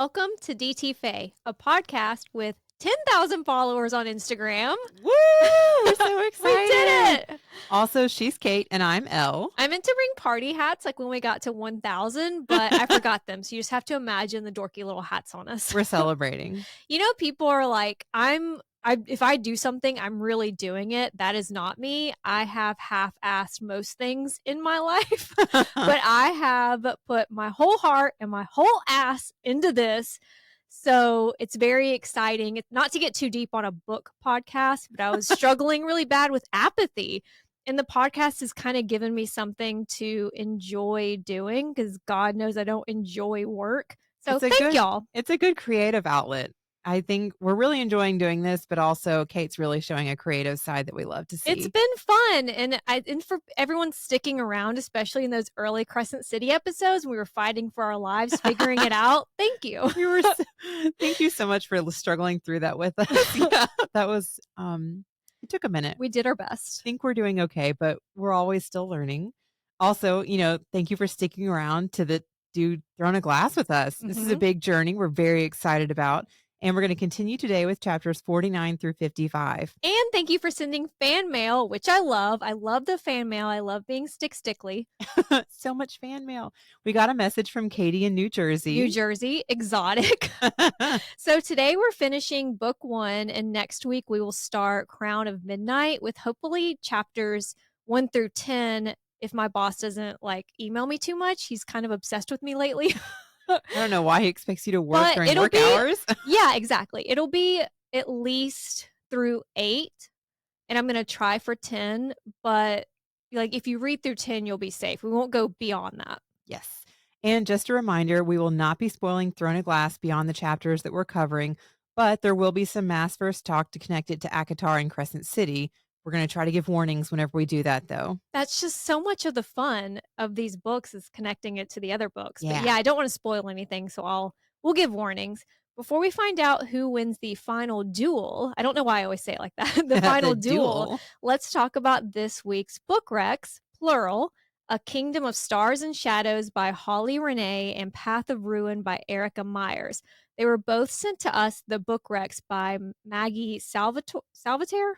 Welcome to DT Faye, a podcast with 10,000 followers on Instagram. Woo! We're so excited. We did it. Also, she's Kate and I'm Elle. I meant to bring party hats like when we got to 1,000, but I forgot them. So you just have to imagine the dorky little hats on us. We're celebrating. You know, people are like, if I do something, I'm really doing it. That is not me. I have half-assed most things in my life, but I have put my whole heart and my whole ass into this. So it's very exciting. It's not to get too deep on a book podcast, but I was struggling really bad with apathy. And the podcast has kind of given me something to enjoy doing because God knows I don't enjoy work. So thank y'all. It's a good creative outlet. I think we're really enjoying doing this, but also Kate's really showing a creative side that we love to see. It's been fun. And for everyone sticking around, especially in those early Crescent City episodes, when we were fighting for our lives, figuring it out. Thank you. Thank you so much for struggling through that with us. Yeah, that was, it took a minute. We did our best. I think we're doing okay, but we're always still learning. Also, thank you for sticking around to the Dude Thrown a Glass with us. This is a big journey we're very excited about. And we're going to continue today with chapters 49 through 55. And thank you for sending fan mail, which I love. I love the fan mail. I love being stickly. So much fan mail. We got a message from Katie in New Jersey. New Jersey, exotic. So today we're finishing book 1, and next week we will start Crown of Midnight with hopefully chapters 1 through 10. If my boss doesn't email me too much, he's kind of obsessed with me lately. I don't know why he expects you to work during work hours. Yeah, exactly. It'll be at least through 8, and I'm going to try for 10. But if you read through 10, you'll be safe. We won't go beyond that. Yes. And just a reminder, we will not be spoiling Throne of Glass beyond the chapters that we're covering, but there will be some mass first talk to connect it to Akatar and Crescent City. We're going to try to give warnings whenever we do that, though. That's just so much of the fun of these books is connecting it to the other books. Yeah. But yeah, I don't want to spoil anything, so we'll give warnings. Before we find out who wins the final duel, I don't know why I always say it like that, the final duel, let's talk about this week's book recs, plural, A Kingdom of Stars and Shadows by Holly Renee and Path of Ruin by Erica Myers. They were both sent to us, the book recs, by Maggie Salvatore?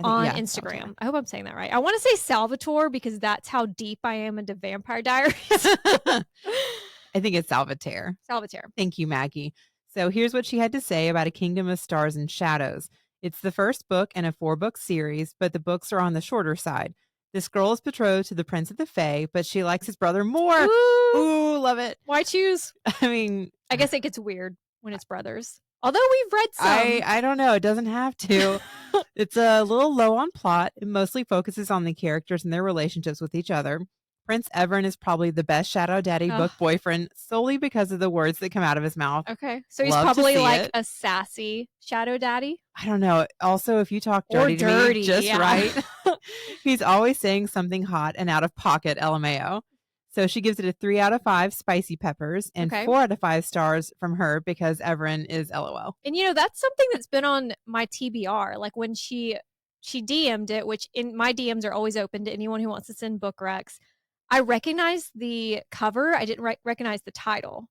On Instagram. Salvatore. I hope I'm saying that right. I want to say Salvatore because that's how deep I am into Vampire Diaries. I think it's Salvatore. Salvatore. Thank you, Maggie. So here's what she had to say about A Kingdom of Stars and Shadows. It's the first book in a 4-book series, but the books are on the shorter side. This girl is betrothed to the Prince of the Fae, but she likes his brother more. Ooh, love it. Why choose? I guess it gets weird when it's brothers. Although we've read some. I don't know. It doesn't have to. It's a little low on plot. It mostly focuses on the characters and their relationships with each other. Prince Everin is probably the best Shadow Daddy book boyfriend solely because of the words that come out of his mouth. Okay. So he's probably a sassy Shadow Daddy? I don't know. Also, if you talk dirty to me just right, he's always saying something hot and out of pocket, LMAO. So she gives it a 3 out of 5 spicy peppers and 4 out of 5 stars from her because Everin is LOL. And that's something that's been on my TBR. Like when she DM'd it, which in my DMs are always open to anyone who wants to send book recs. I recognized the cover. I didn't recognize the title.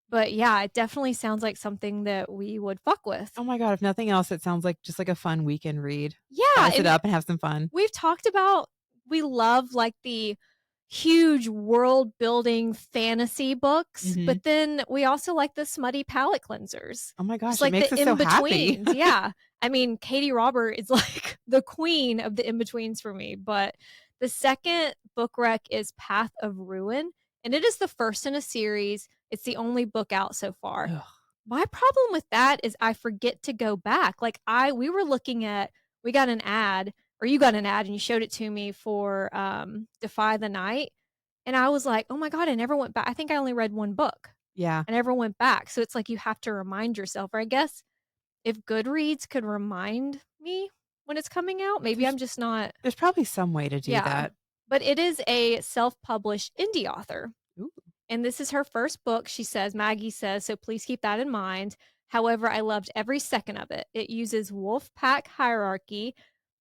But yeah, it definitely sounds like something that we would fuck with. Oh my God. If nothing else, it sounds like just like a fun weekend read. Yeah. Spice it up and have some fun. We've talked about, we love the huge world building fantasy books, but then we also like the smutty palette cleansers. Oh my gosh, it's like makes the in-betweens. Yeah. I mean, Katie Robert is like the queen of the in-betweens for me. But the second book rec is Path of Ruin, and it is the first in a series. It's the only book out so far. Ugh. My problem with that is I forget to go back. We got an ad, or you got an ad and you showed it to me for Defy the Night. And I was like, oh my God, I never went back. I think I only read 1 book. Yeah. I never went back. So it's like you have to remind yourself. Or I guess if Goodreads could remind me when it's coming out, maybe I'm just not. There's probably some way to do that. But it is a self-published indie author. Ooh. And this is her first book, Maggie says, so please keep that in mind. However, I loved every second of it. It uses wolf pack hierarchy,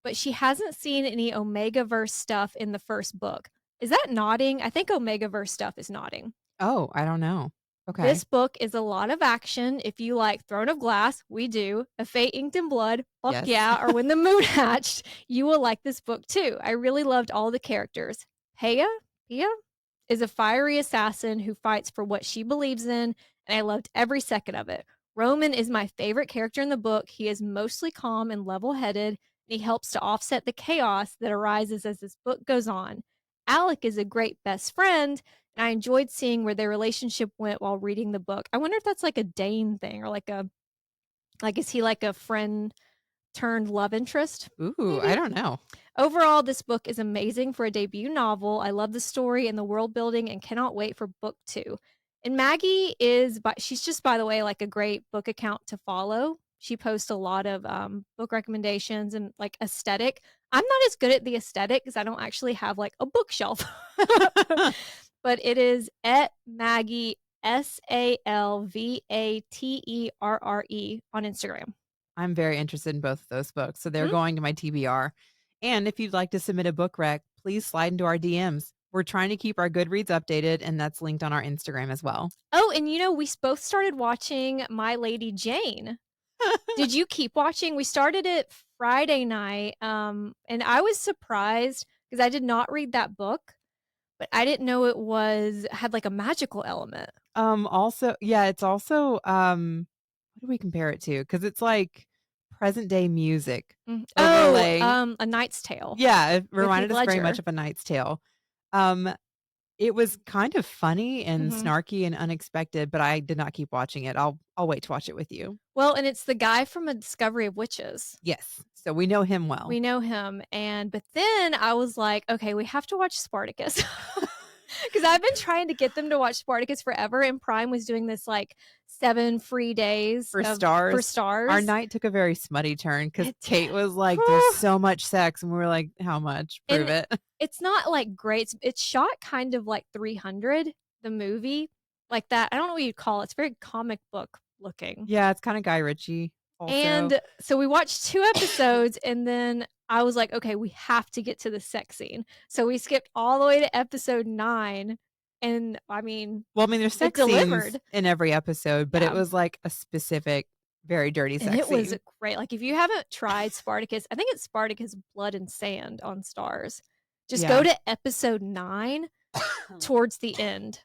but she hasn't seen any Omegaverse stuff in the first book. Is that nodding? I think Omegaverse stuff is nodding. Oh, I don't know. Okay. This book is a lot of action. If you like Throne of Glass, we do, A Fate Inked in Blood, fuck Yes. yeah, or When the Moon Hatched, you will like this book too. I really loved all the characters. Pia is a fiery assassin who fights for what she believes in, and I loved every second of it. Roman is my favorite character in the book. He is mostly calm and level-headed, and he helps to offset the chaos that arises as this book goes on. Alec is a great best friend, and I enjoyed seeing where their relationship went while reading the book. I wonder if that's like a Dane thing or is he like a friend turned love interest? Ooh, Maybe? I don't know. Overall, this book is amazing for a debut novel. I love the story and the world building and cannot wait for book 2. And Maggie she's just, by the way, like a great book account to follow. She posts a lot of book recommendations and like aesthetic. I'm not as good at the aesthetic because I don't actually have like a bookshelf. But it is at Maggie SALVATERRE on Instagram. I'm very interested in both of those books, so they're going to my TBR. And if you'd like to submit a book rec, please slide into our DMs. We're trying to keep our Goodreads updated, and that's linked on our Instagram as well. Oh, and we both started watching My Lady Jane. Did you keep watching? We started it Friday night, and I was surprised because I did not read that book, but I didn't know it had like a magical element. Also, yeah, it's also what do we compare it to? Because it's like present day music. A Knight's Tale. Yeah, it reminded us very much of A Knight's Tale. It was kind of funny and snarky and unexpected, but I did not keep watching it. I'll wait to watch it with you. Well, and it's the guy from A Discovery of Witches. Yes. So we know him well. We know him. But then I was like, okay, we have to watch Spartacus. Because I've been trying to get them to watch Spartacus forever, and Prime was doing this like 7 free days for stars. Our night took a very smutty turn because Kate was like, "There's so much sex," and we were like, "How much? Prove it." It's not like great. It's shot kind of like 300, the movie, like that. I don't know what you'd call it. It's very comic book looking. Yeah, it's kind of Guy Ritchie. Also. And so we watched 2 episodes, and then I was like, okay, we have to get to the sex scene. So we skipped all the way to episode 9. And there's sex scenes in every episode, but it was like a specific, very dirty sex scene. It was great. Like, if you haven't tried Spartacus, I think it's Spartacus Blood and Sand on Stars. Just go to episode 9 towards the end.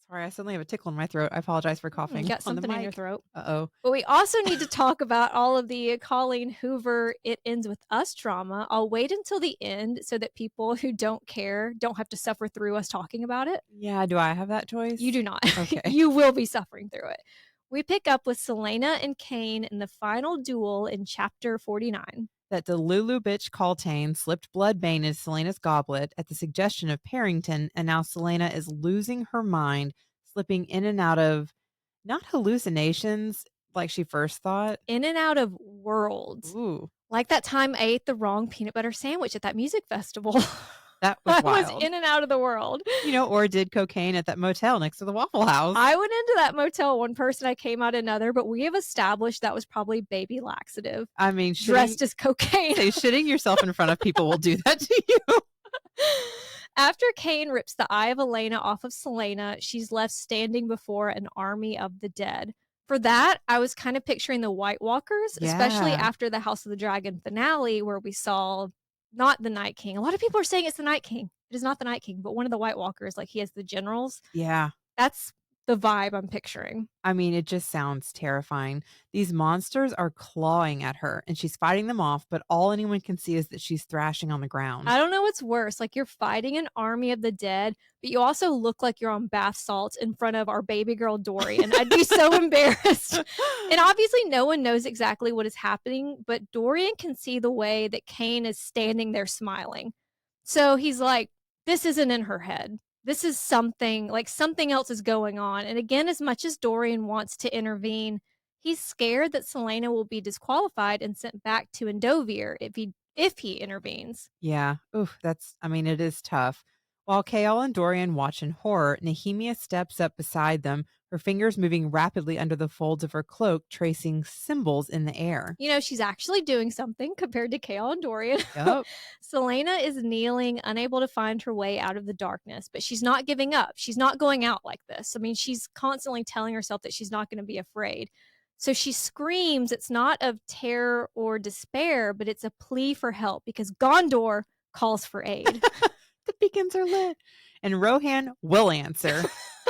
Sorry, I suddenly have a tickle in my throat. I apologize for coughing. You got something in your throat. Uh-oh. But we also need to talk about all of the Colleen Hoover It Ends With Us drama. I'll wait until the end so that people who don't care don't have to suffer through us talking about it. Yeah, do I have that choice? You do not. Okay. You will be suffering through it. We pick up with Celaena and Cain in the final duel in chapter 49. That Delulu bitch Kaltain slipped bloodbane into Celaena's goblet at the suggestion of Parrington, and now Celaena is losing her mind, slipping in and out of, not hallucinations like she first thought. In and out of worlds. Ooh. Like that time I ate the wrong peanut butter sandwich at that music festival. That was wild. I was in and out of the world. Or did cocaine at that motel next to the Waffle House. I went into that motel one person, I came out another, but we have established that was probably baby laxative. Dressed as cocaine. Shitting yourself in front of people will do that to you. After Cain rips the eye of Elena off of Celaena, she's left standing before an army of the dead. For that, I was kind of picturing the White Walkers, especially after the House of the Dragon finale, where we saw not the Night King. A lot of people are saying it's the Night King. It is not the Night King, but one of the White Walkers, like he has the generals. Yeah. That's the vibe I'm picturing. It just sounds terrifying. These monsters are clawing at her and she's fighting them off, but all anyone can see is that she's thrashing on the ground. I don't know what's worse. Like, you're fighting an army of the dead, but you also look like you're on bath salts in front of our baby girl Dorian. I'd be so embarrassed. And obviously no one knows exactly what is happening, but Dorian can see the way that Cain is standing there smiling. So he's like, this isn't in her head. This is something else is going on. And again, as much as Dorian wants to intervene, he's scared that Celaena will be disqualified and sent back to Endovir if he intervenes. Yeah. Oof, it is tough. While Chaol and Dorian watch in horror, Nehemia steps up beside them, her fingers moving rapidly under the folds of her cloak, tracing symbols in the air. You know, she's actually doing something compared to Chaol and Dorian. Yep. Celaena is kneeling, unable to find her way out of the darkness, but she's not giving up. She's not going out like this. I mean, she's constantly telling herself that she's not going to be afraid. So she screams. It's not of terror or despair, but it's a plea for help because Gondor calls for aid. The beacons are lit. And Rohan will answer.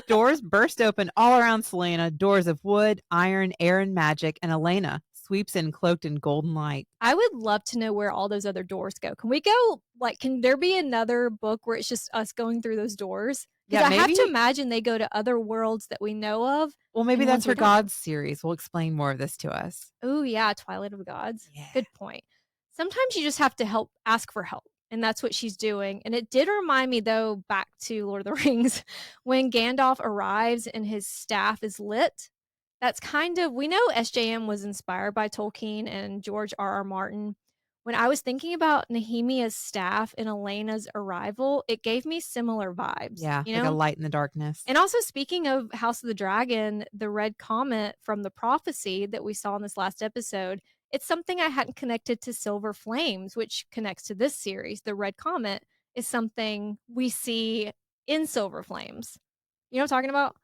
Doors burst open all around Celaena, doors of wood, iron, air, and magic, and Elena sweeps in cloaked in golden light. I would love to know where all those other doors go. Can we go, can there be another book where it's just us going through those doors? Because I have to imagine they go to other worlds that we know of. Well, maybe that's her Gods series. We'll explain more of this to us. Oh, yeah, Twilight of the Gods. Yeah. Good point. Sometimes you just have to ask for help. And that's what she's doing. And it did remind me, though, back to Lord of the Rings, when Gandalf arrives and his staff is lit. That's we know SJM was inspired by Tolkien and George R.R. Martin. When I was thinking about Nehemia's staff and Elena's arrival, it gave me similar vibes. Yeah, like a light in the darkness. And also, speaking of House of the Dragon, the red comet from the prophecy that we saw in this last episode, it's something I hadn't connected to Silver Flames, which connects to this series. The red comet is something we see in Silver Flames. You know what I'm talking about?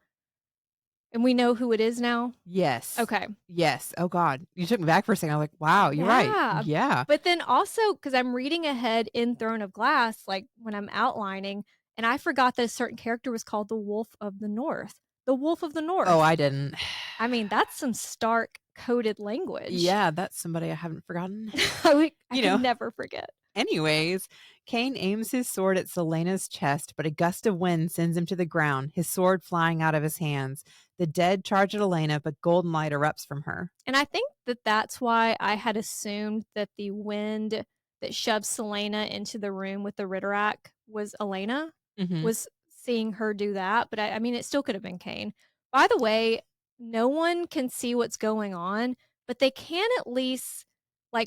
And we know who it is now? Yes. Okay. Yes. Oh, God. You took me back for a second. I was like, wow, you're right. Yeah. But then also, because I'm reading ahead in Throne of Glass, when I'm outlining, and I forgot that a certain character was called the Wolf of the North. The Wolf of the North. Oh, I didn't. I mean, that's some stark coded language. Yeah, that's somebody I haven't forgotten. I can never forget. Anyways, Cain aims his sword at Celaena's chest, but a gust of wind sends him to the ground, his sword flying out of his hands. The dead charge at Elena, but golden light erupts from her. And I think that's why I had assumed that the wind that shoved Celaena into the room with the Ritterak was Elena, was seeing her do that. But I mean, it still could have been Cain. By the way, no one can see what's going on, but they can at least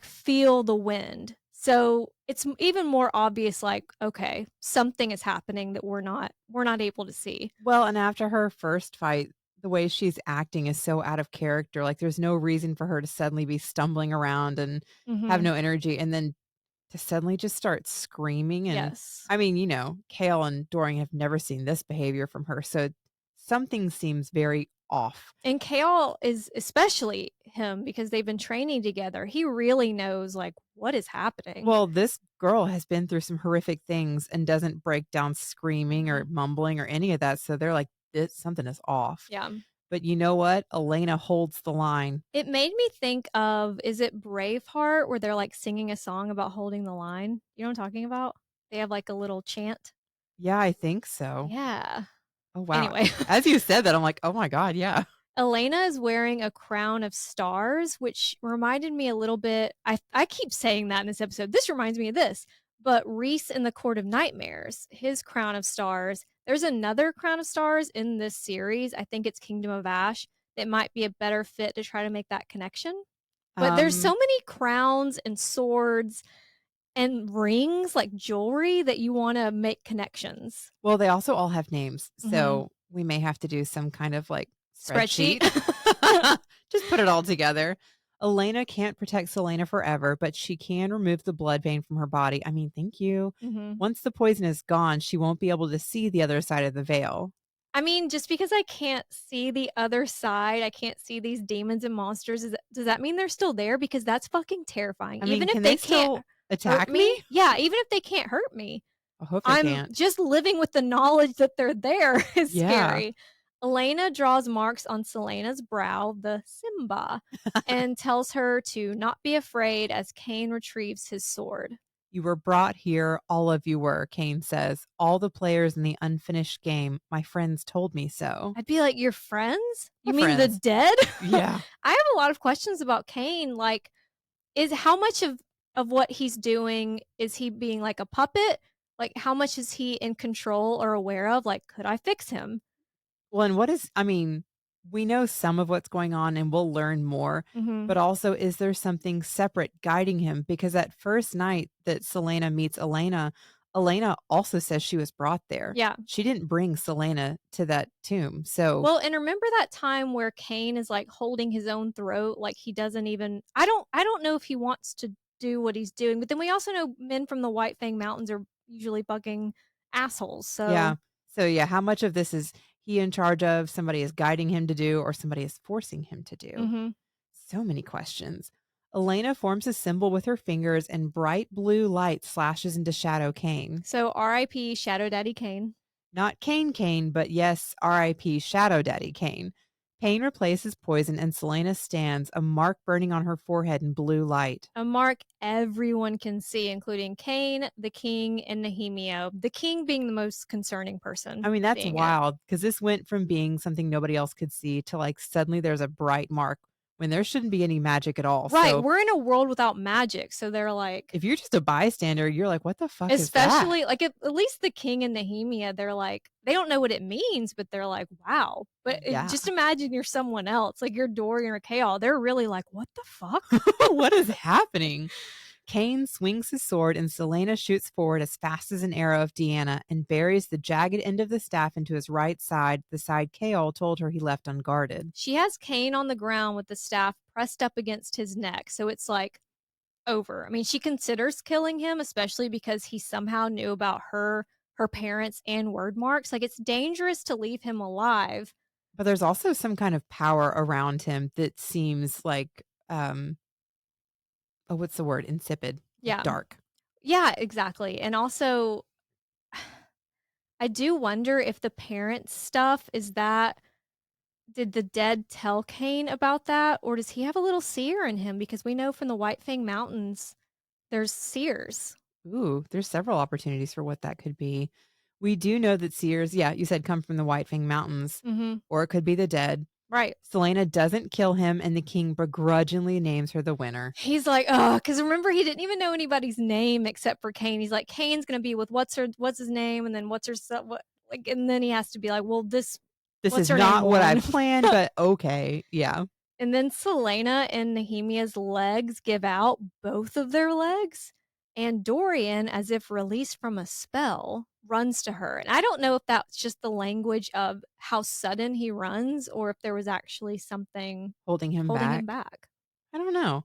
feel the wind. So it's even more obvious, okay, something is happening that we're not able to see. Well, and after her first fight, the way she's acting is so out of character. There's no reason for her to suddenly be stumbling around and have no energy. And then to suddenly just start screaming. And yes. I mean, Chaol and Dorian have never seen this behavior from her. So something seems very off. And Chaol is, especially him, because they've been training together. He really knows what is happening. Well, this girl has been through some horrific things and doesn't break down screaming or mumbling or any of that. So they're like, something is off. Yeah. But you know what? Elena holds the line. It made me think of, is it Braveheart where they're singing a song about holding the line? You know what I'm talking about? They have a little chant. Yeah, I think so. Yeah. Oh, wow. Anyway. As you said that, I'm like, oh my God, yeah. Elena is wearing a crown of stars, which reminded me a little bit. I keep saying that in this episode. This reminds me of this. But Rhys in the Court of Nightmares, his crown of stars. There's another crown of stars in this series. I think it's Kingdom of Ash. That might be a better fit to try to make that connection. But there's so many crowns and swords and rings, jewelry, that you want to make connections. Well, they also all have names. So we may have to do some kind of spreadsheet. Just put it all together. Elena can't protect Celaena forever, but she can remove the blood vein from her body. I mean, thank you. Once the poison is gone, she won't be able to see the other side of the veil. I mean, just because I can't see the other side, I can't see these demons and monsters, does that mean they're still there? Because that's fucking terrifying. I mean, even if they can't attack me? Yeah, even if they can't hurt me. I hope they can't. Just living with the knowledge that they're there is scary. Elena draws marks on Celaena's brow, the Simba, and tells her to not be afraid as Cain retrieves his sword. You were brought here, all of you were, Cain says. All the players in the unfinished game, my friends told me so. I'd be like, your friends? You mean the dead? Yeah. I have a lot of questions about Cain. Is how much of what he's doing, is he being a puppet? How much is he in control or aware of? Could I fix him? Well, and we know some of what's going on and we'll learn more, but also is there something separate guiding him? Because that first night that Celaena meets Elena, Elena also says she was brought there. Yeah. She didn't bring Celaena to that tomb. So well, and remember that time where Cain is like holding his own throat, like he doesn't even I don't know if he wants to do what he's doing, but then we also know men from the White Fang Mountains are usually bugging assholes. So yeah, how much of this is he in charge of, somebody is guiding him to do, or somebody is forcing him to do? Mm-hmm. So many questions. Elena forms a symbol with her fingers, and bright blue light slashes into Shadow Cain. So R.I.P. Shadow Daddy Cain. Not Cain, but yes, R.I.P. Shadow Daddy Cain. Cain replaces poison, and Celaena stands, a mark burning on her forehead in blue light. A mark everyone can see, including Cain, the king, and Nehemia. The king being the most concerning person. I mean, that's wild, because this went from being something nobody else could see to like suddenly there's a bright mark when there shouldn't be any magic at all. Right. So, we're in a world without magic. So they're like, if you're just a bystander, you're like, what the fuck is that? Especially like at least the king and Nehemia, they're like, they don't know what it means, but they're like, wow. But just imagine you're someone else, like you're Dorian or Chaol. They're really like, what the fuck? What is happening? Cain swings his sword, and Celaena shoots forward as fast as an arrow of Deanna and buries the jagged end of the staff into his right side, the side Chaol told her he left unguarded. She has Cain on the ground with the staff pressed up against his neck, so it's like over. I mean, she considers killing him, especially because he somehow knew about her parents, and word marks. Like, it's dangerous to leave him alive. But there's also some kind of power around him that seems like what's the word? Insipid. Yeah. Dark. Yeah, exactly. And also, I do wonder if the parents stuff is that, did the dead tell Cain about that? Or does he have a little seer in him? Because we know from the White Fang Mountains, there's seers. Ooh, there's several opportunities for what that could be. We do know that seers, yeah, you said come from the White Fang Mountains, or it could be the dead. Right. Celaena doesn't kill him, and the king begrudgingly names her the winner. He's like, oh, because remember, he didn't even know anybody's name except for Cain. He's like, Cain's going to be with what's his name? And then what's her, what, like, and then he has to be like, well, this is not what I planned, but okay. Yeah. And then Celaena and Nehemia's legs give out, both of their legs. And Dorian, as if released from a spell, runs to her. And I don't know if that's just the language of how sudden he runs, or if there was actually something holding him back. I don't know.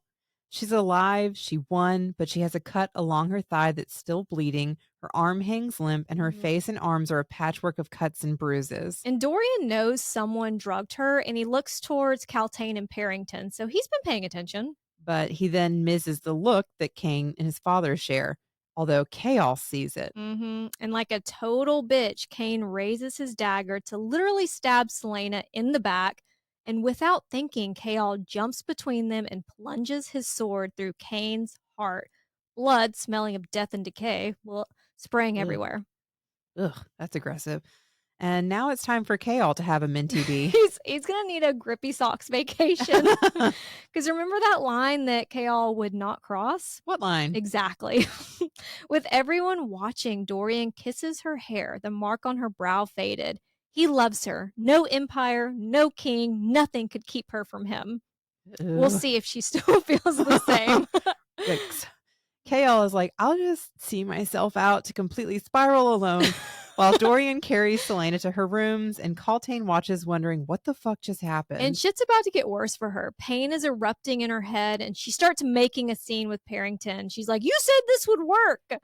She's alive. She won, but she has a cut along her thigh that's still bleeding. Her arm hangs limp, and her face and arms are a patchwork of cuts and bruises. And Dorian knows someone drugged her, and he looks towards Kaltain and Parrington, so he's been paying attention. But he then misses the look that Cain and his father share, although Chaol sees it. And like a total bitch, Cain raises his dagger to literally stab Celaena in the back. And without thinking, Chaol jumps between them and plunges his sword through Cain's heart. Blood, smelling of death and decay, spraying everywhere. Ugh, that's aggressive. And now it's time for Chaol to have a minty bee. He's going to need a grippy socks vacation. Because remember that line that Chaol would not cross? What line? Exactly. With everyone watching, Dorian kisses her hair, the mark on her brow faded. He loves her. No empire, no king, nothing could keep her from him. Ugh. We'll see if she still feels the same. Chaol is like, I'll just see myself out to completely spiral alone. While Dorian carries Celaena to her rooms, and Kaltain watches, wondering what the fuck just happened. And shit's about to get worse for her. Pain is erupting in her head, and she starts making a scene with Parrington. She's like, you said this would work.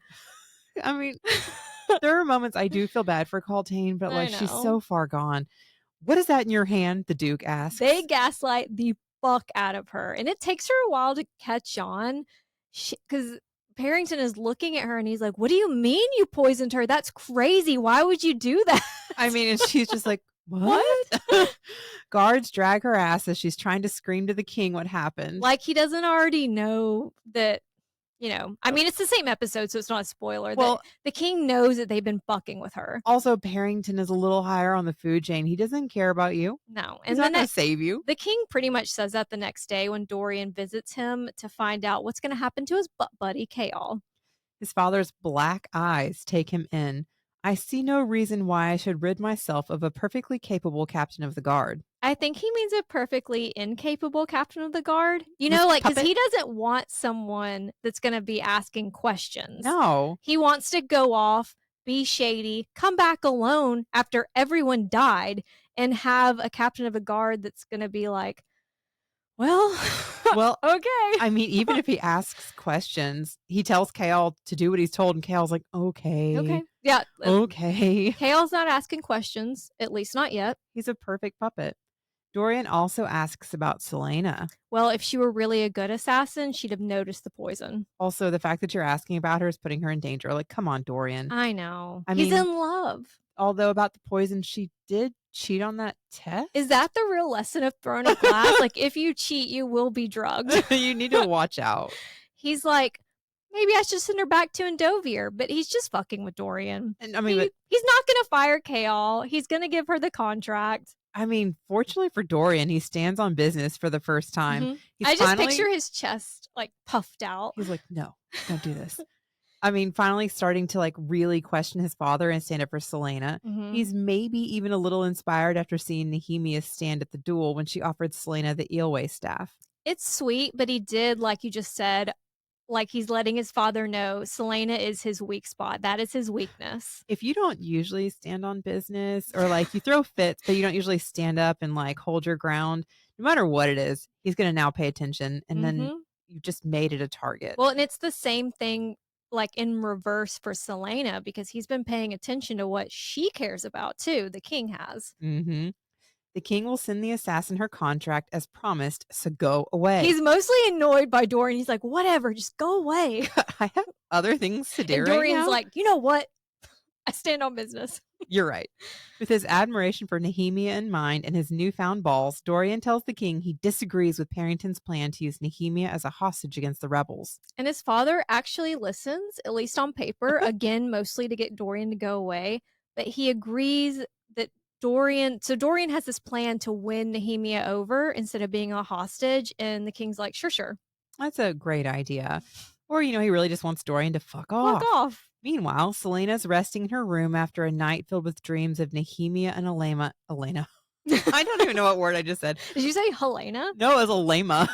I mean, there are moments I do feel bad for Kaltain, but like, she's so far gone. What is that in your hand? The Duke asks. They gaslight the fuck out of her, and it takes her a while to catch on, because Parrington is looking at her and he's like, what do you mean you poisoned her? That's crazy. Why would you do that? I mean, and she's just like, what? Guards drag her ass as she's trying to scream to the king what happened. Like he doesn't already know that, I mean, it's the same episode, so it's not a spoiler. Well, the king knows that they've been fucking with her. Also, Parrington is a little higher on the food chain. He doesn't care about you. No. He's not going to save you. The king pretty much says that the next day when Dorian visits him to find out what's going to happen to his butt buddy, Chaol. His father's black eyes take him in. I see no reason why I should rid myself of a perfectly capable captain of the guard. I think he means a perfectly incapable captain of the guard. Because he doesn't want someone that's going to be asking questions. No. He wants to go off, be shady, come back alone after everyone died, and have a captain of a guard that's going to be like, well, okay. I mean, even if he asks questions, he tells Chaol to do what he's told, and Chaol's like, okay. Okay. Yeah. Okay. Chaol's not asking questions, at least not yet. He's a perfect puppet. Dorian also asks about Celaena. Well, if she were really a good assassin, she'd have noticed the poison. Also, the fact that you're asking about her is putting her in danger. Like, come on, Dorian. I know. He's in love. Although about the poison, she did cheat on that test. Is that the real lesson of Throne of Glass? Like, if you cheat, you will be drugged. You need to watch out. He's like, maybe I should send her back to Endovir, but he's just fucking with Dorian. And he's not going to fire Chaol. He's going to give her the contract. I mean, fortunately for Dorian, he stands on business for the first time. Mm-hmm. I just picture his chest like puffed out. He's like, no, don't do this. I mean, finally starting to like really question his father and stand up for Celaena. Mm-hmm. He's maybe even a little inspired after seeing Nehemia stand at the duel when she offered Celaena the eelway staff. It's sweet, but he did, like you just said, like he's letting his father know Celaena is his weak spot. That is his weakness. If you don't usually stand on business or like you throw fits, but you don't usually stand up and like hold your ground, no matter what it is, he's going to now pay attention. And then you just made it a target. Well, and it's the same thing like in reverse for Celaena, because he's been paying attention to what she cares about too. The king has. Mm-hmm. The king will send the assassin her contract as promised, so go away. He's mostly annoyed by Dorian. He's like, whatever, just go away. I have other things to do. And Dorian's like, you know what? I stand on business. You're right. With his admiration for Nehemia in mind and his newfound balls, Dorian tells the king he disagrees with Parrington's plan to use Nehemia as a hostage against the rebels. And his father actually listens, at least on paper, again, mostly to get Dorian to go away. But he agrees that Dorian has this plan to win Nehemia over instead of being a hostage. And the king's like, sure. That's a great idea. Or, he really just wants Dorian to fuck off. Meanwhile, Celaena's resting in her room after a night filled with dreams of Nehemia and Elena. I don't even know what word I just said. Did you say Helena? No, it was Elena.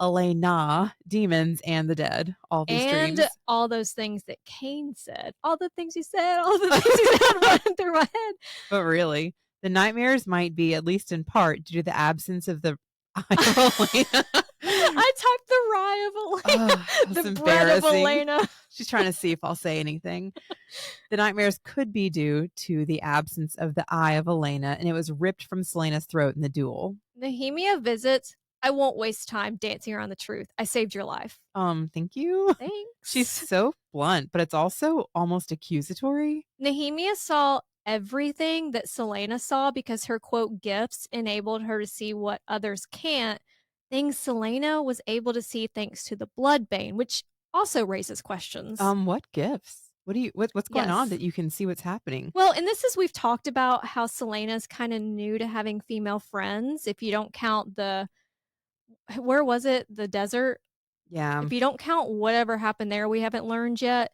Elena, demons, and the dead. All these dreams. And all those things that Cain said. All the things he said. All the things he said running through my head. But really, the nightmares might be, at least in part, due to the absence of the eye of Elena. I typed the rye of Elena. The bread of Elena. She's trying to see if I'll say anything. The nightmares could be due to the absence of the eye of Elena, and it was ripped from Celaena's throat in the duel. Nehemia visits. I won't waste time dancing around the truth. I saved your life. Thank you. Thanks. She's so blunt, but it's also almost accusatory. Nehemia saw everything that Celaena saw because her, quote, gifts enabled her to see what others can't. Things Celaena was able to see thanks to the Bloodbane, which also raises questions. What gifts? What's going on that you can see what's happening? Well, and this is, we've talked about how Celaena's kind of new to having female friends. If you don't count where was it? The desert? Yeah. If you don't count whatever happened there, we haven't learned yet.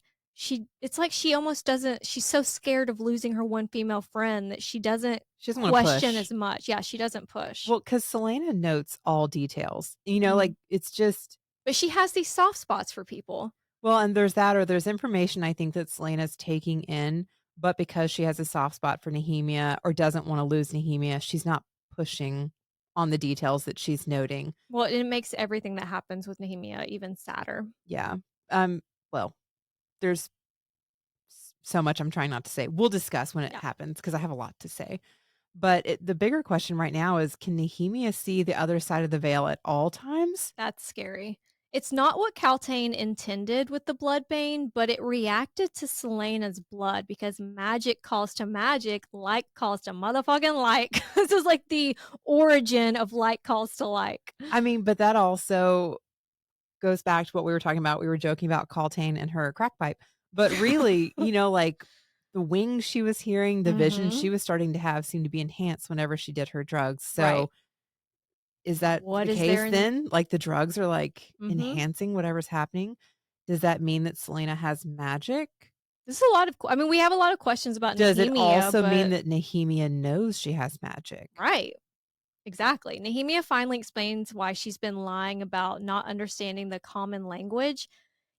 It's like she almost doesn't, she's so scared of losing her one female friend that she doesn't question as much. Yeah, she doesn't push. Well, because Celaena notes all details. Like it's just. But she has these soft spots for people. Well, and there's that, or there's information I think that Celaena's taking in, but because she has a soft spot for Nehemia or doesn't want to lose Nehemia, she's not pushing on the details that she's noting. Well, it makes everything that happens with Nehemia even sadder. Yeah. Well, there's so much I'm trying not to say. We'll discuss when it happens because I have a lot to say. But the bigger question right now is, can Nehemia see the other side of the veil at all times? That's scary. It's not what Kaltain intended with the Bloodbane, but it reacted to Celaena's blood because magic calls to magic, like calls to motherfucking like. This is like the origin of like calls to like. I mean, but that also goes back to what we were talking about. We were joking about Kaltain and her crack pipe. But really, like the wings she was hearing, the visions she was starting to have seemed to be enhanced whenever she did her drugs. So is that the case then? Like the drugs are like enhancing whatever's happening. Does that mean that Celaena has magic? This is a lot of, we have a lot of questions about Does Nehemia. Does it also mean that Nehemia knows she has magic? Right. Exactly. Nehemia finally explains why she's been lying about not understanding the common language.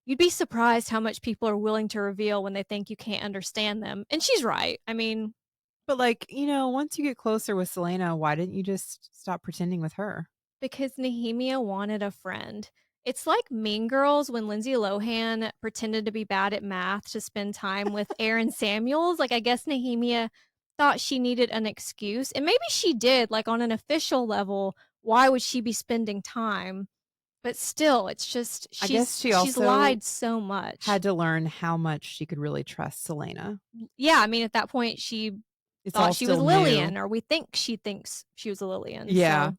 You'd be surprised how much people are willing to reveal when they think you can't understand them. And she's right. But, once you get closer with Celaena, why didn't you just stop pretending with her? Because Nehemia wanted a friend. It's like Mean Girls when Lindsay Lohan pretended to be bad at math to spend time with Aaron Samuels. I guess Nehemia thought she needed an excuse, and maybe she did, on an official level. Why would she be spending time? But still, it's just I guess she she's also lied so much. had to learn how much she could really trust Celaena. Yeah, at that point, she thought she was Lillian, or we think she thinks she was a Lillian. Yeah. So.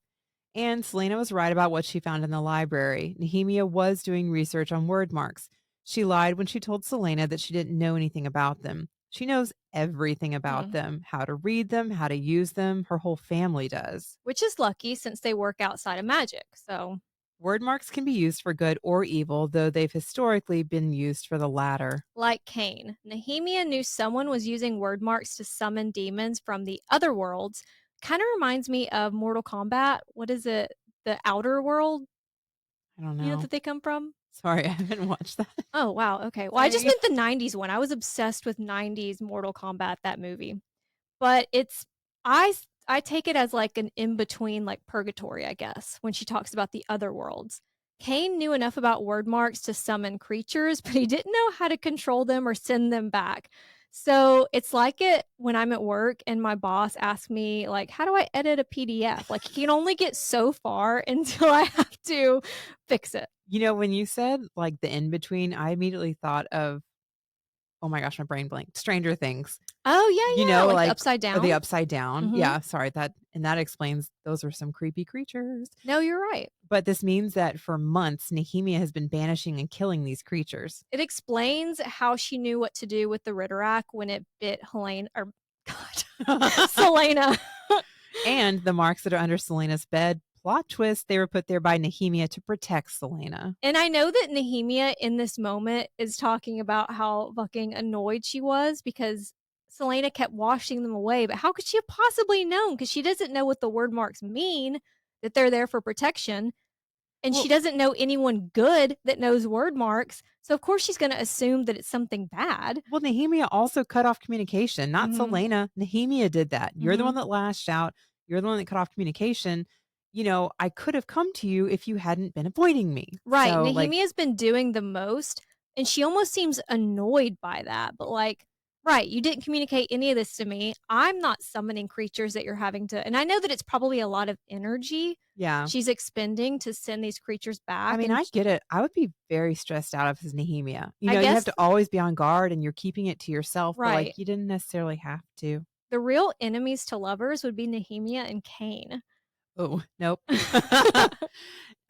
And Celaena was right about what she found in the library. Nehemia was doing research on word marks. She lied when she told Celaena that she didn't know anything about them. She knows everything about them, how to read them, how to use them. Her whole family does. Which is lucky since they work outside of magic, so. Word marks can be used for good or evil, though they've historically been used for the latter. Like Cain, Nehemia knew someone was using word marks to summon demons from the other worlds. Kind of reminds me of Mortal Kombat. What is it? The outer world? I don't know. You know that they come from? Sorry, I haven't watched that. Oh, wow. Okay. Well, I just meant the 90s one. I was obsessed with 90s Mortal Kombat, that movie. But I take it as an in-between, purgatory, I guess, when she talks about the other worlds. Cain knew enough about word marks to summon creatures, but he didn't know how to control them or send them back. So it's like it when I'm at work and my boss asks me, how do I edit a PDF? He can only get so far until I have to fix it. When you said the in-between, I immediately thought of, oh my gosh, my brain blanked. Stranger Things. Oh, yeah. The upside down. The upside down. Yeah, sorry. That explains those are some creepy creatures. No, you're right. But this means that for months, Nehemia has been banishing and killing these creatures. It explains how she knew what to do with the Ritterak when it bit Celaena. And the marks that are under Celaena's bed. Plot twist, they were put there by Nehemia to protect Celaena. And I know that Nehemia in this moment is talking about how fucking annoyed she was because Celaena kept washing them away. But how could she have possibly known? Because she doesn't know what the word marks mean, that they're there for protection. And she doesn't know anyone good that knows word marks. So, of course, she's going to assume that it's something bad. Well, Nehemia also cut off communication, not Celaena. Nehemia did that. You're the one that lashed out. You're the one that cut off communication. I could have come to you if you hadn't been avoiding me. Right. So, Nehemia's been doing the most, and she almost seems annoyed by that. But, right, you didn't communicate any of this to me. I'm not summoning creatures that you're having to. And I know that it's probably a lot of energy she's expending to send these creatures back. I get it. I would be very stressed out if it's Nehemia. You have to always be on guard and you're keeping it to yourself. Right. But, you didn't necessarily have to. The real enemies to lovers would be Nehemia and Cain. Oh, nope.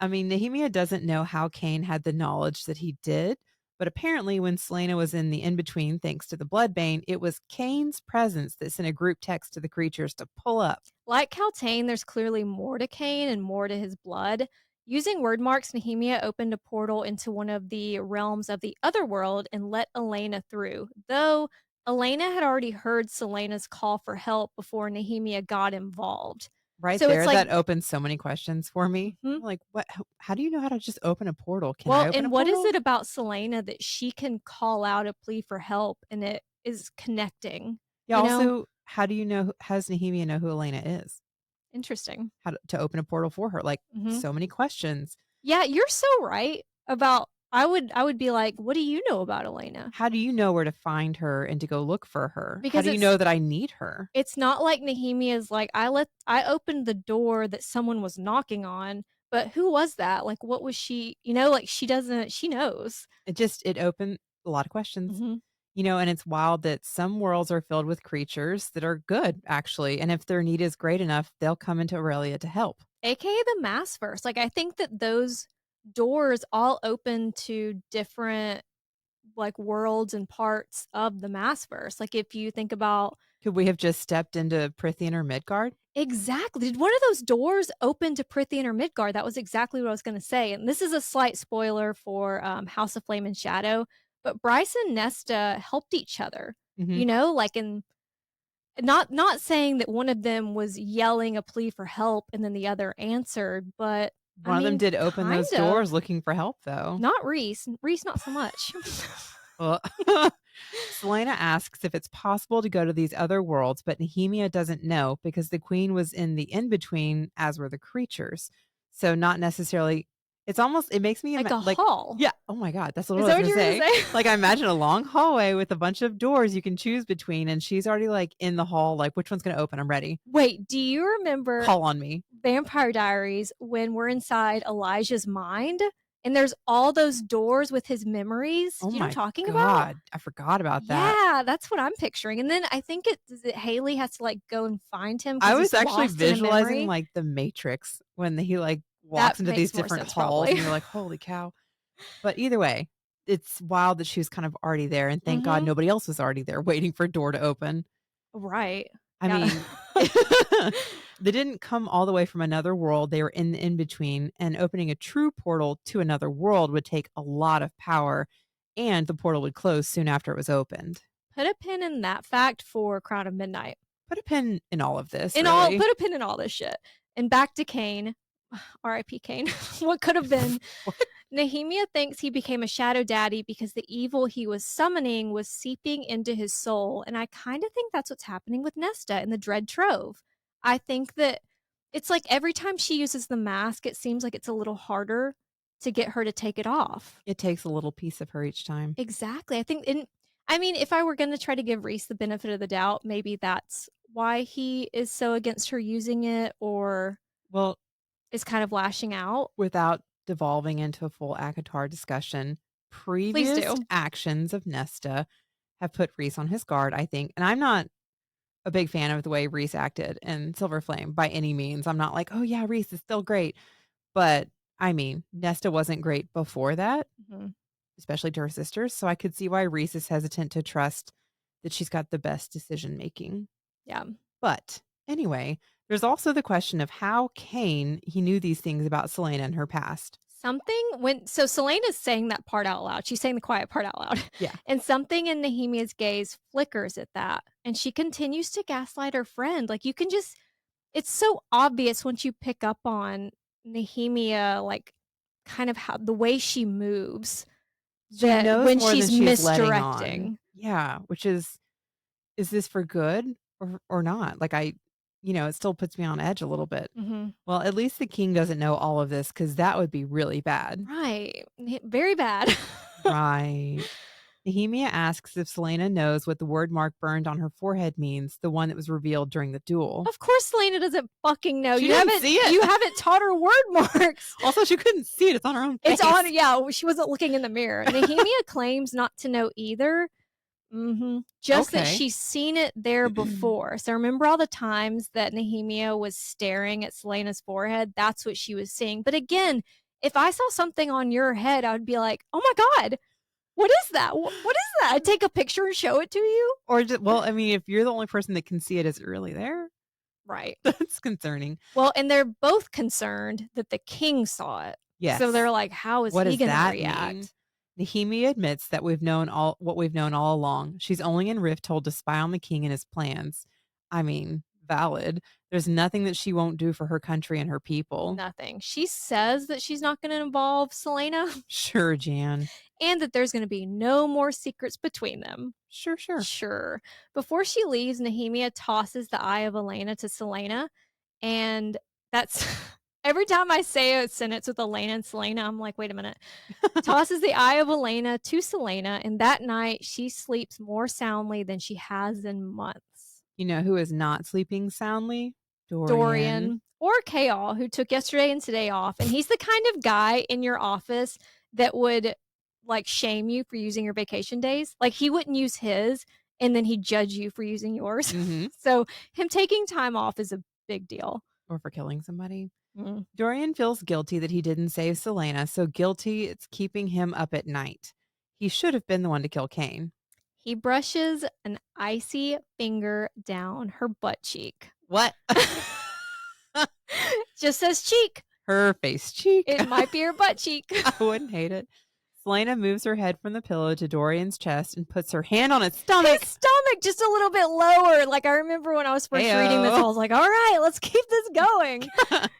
Nehemia doesn't know how Cain had the knowledge that he did, but apparently when Celaena was in the in-between, thanks to the Bloodbane, it was Cain's presence that sent a group text to the creatures to pull up. Like Kaltain, there's clearly more to Cain and more to his blood. Using word marks, Nehemia opened a portal into one of the realms of the other world and let Elena through, though Elena had already heard Celaena's call for help before Nehemia got involved. Right so there, that opens so many questions for me. What? How do you know how to just open a portal? Can I open a portal? What is it about Celaena that she can call out a plea for help and it is connecting? Yeah. Also, how do you know? How does Nehemia know who Elena is? Interesting. How to open a portal for her? So many questions. Yeah, you're so right about. I would be like, what do you know about Elena? How do you know where to find her and to go look for her? Because how do you know that I need her? It's not like Nehemia's I opened the door that someone was knocking on, but who was that? What was she? She knows. It opened a lot of questions. And it's wild that some worlds are filled with creatures that are good, actually. And if their need is great enough, they'll come into Aurelia to help. AKA the Massverse. I think that those doors all open to different worlds and parts of the Massverse. If you think about, could we have just stepped into Prithian or Midgard? Exactly. Did one of those doors open to Prithian or Midgard? That was exactly what I was going to say. And this is a slight spoiler for House of Flame and Shadow. But Bryce and Nesta helped each other, Mm-hmm. like in not saying that one of them was yelling a plea for help and then the other answered, but one of them did open those doors looking for help, though. Not Reese. Reese, not so much. Well, Celaena asks if it's possible to go to these other worlds, but Nehemia doesn't know because the queen was in the in-between, as were the creatures. So not necessarily. It makes me like a hall. Yeah. Oh my God. That's what I was going to say. Like, I imagine a long hallway with a bunch of doors you can choose between. And she's already like in the hall. Like, which one's going to open? I'm ready. Wait, do you remember Call on me. Vampire Diaries when we're inside Elijah's mind? And there's all those doors with his memories. Oh, you know what I'm talking God. about? I forgot about that. Yeah, that's what I'm picturing. And then I think Haley has to like go and find him. I was actually visualizing like the Matrix when he like walks into these different halls and you're like, holy cow. But either way, it's wild that she was kind of already there. And thank God nobody else was already there waiting for a door to open. Right. I mean, they didn't come all the way from another world. They were in the in-between, and opening a true portal to another world would take a lot of power, and the portal would close soon after it was opened. Put a pin in that fact for Crown of Midnight. Put a pin in all of this. Put a pin in all this shit. And back to Cain. R.I.P. Cain. What could have been? Nehemia thinks he became a shadow daddy because the evil he was summoning was seeping into his soul. And I kind of think that's what's happening with Nesta and the Dread Trove. I think that it's like every time she uses the mask, it seems like it's a little harder to get her to take it off. It takes a little piece of her each time. Exactly. I think, if I were going to try to give Reese the benefit of the doubt, maybe that's why he is so against her using it, or is kind of lashing out. Without devolving into a full ACOTAR discussion, previous actions of Nesta have put Reese on his guard, I think. And I'm not a big fan of the way Reese acted in Silver Flame by any means. I'm not like, oh yeah, Reese is still great. But I mean, Nesta wasn't great before that, especially to her sisters. So I could see why Reese is hesitant to trust that she's got the best decision making. Yeah. But anyway, there's also the question of how Cain, he knew these things about Celaena in her past. So Celaena's saying that part out loud. She's saying the quiet part out loud. Yeah. And something in Nehemia's gaze flickers at that. And she continues to gaslight her friend. Like it's so obvious once you pick up on Nehemia, like kind of how the way she moves. She knows when she's misdirecting. Yeah. Which is this for good or not? Like it still puts me on edge a little bit. Well, at least the king doesn't know all of this because that would be really bad. Right. Very bad. Right. Nehemia asks if Celaena knows what the word mark burned on her forehead means, the one that was revealed during the duel. Of course Celaena doesn't fucking know. She didn't see it. You haven't taught her word marks. Also, she couldn't see it. It's on her own face. She wasn't looking in the mirror. Nehemia claims not to know either. Just that she's seen it there before. So remember all the times that Nehemia was staring at Celaena's forehead? That's what she was seeing. But again, if I saw something on your head, I would be like, oh my God, what is that? What is that? I'd take a picture and show it to you. Or just, if you're the only person that can see it, is it really there? Right. That's concerning. Well, and they're both concerned that the king saw it. Yes. So they're like, how is he going to react? Mean? Nehemia admits that we've known all along. She's only in Rift told to spy on the king and his plans. I mean, valid. There's nothing that she won't do for her country and her people. Nothing. She says that she's not going to involve Celaena. Sure, Jan. And that there's going to be no more secrets between them. Sure. Before she leaves, Nehemia tosses the Eye of Elena to Celaena. And that's... Every time I say a sentence with Elena and Celaena, I'm like, wait a minute. Tosses the Eye of Elena to Celaena, and that night she sleeps more soundly than she has in months. You know who is not sleeping soundly? Dorian. Or Chaol, who took yesterday and today off. And he's the kind of guy in your office that would like shame you for using your vacation days. Like he wouldn't use his, and then he'd judge you for using yours. So him taking time off is a big deal. Or for killing somebody. Dorian feels guilty that he didn't save Celaena, so guilty it's keeping him up at night. He should have been the one to kill Cain. He brushes an icy finger down her butt cheek. What? Just says cheek. Her face cheek. It might be her butt cheek. I wouldn't hate it. Celaena moves her head from the pillow to Dorian's chest and puts her hand on his stomach. His stomach just a little bit lower. Like, I remember when I was first reading this, I was like, all right, let's keep this going.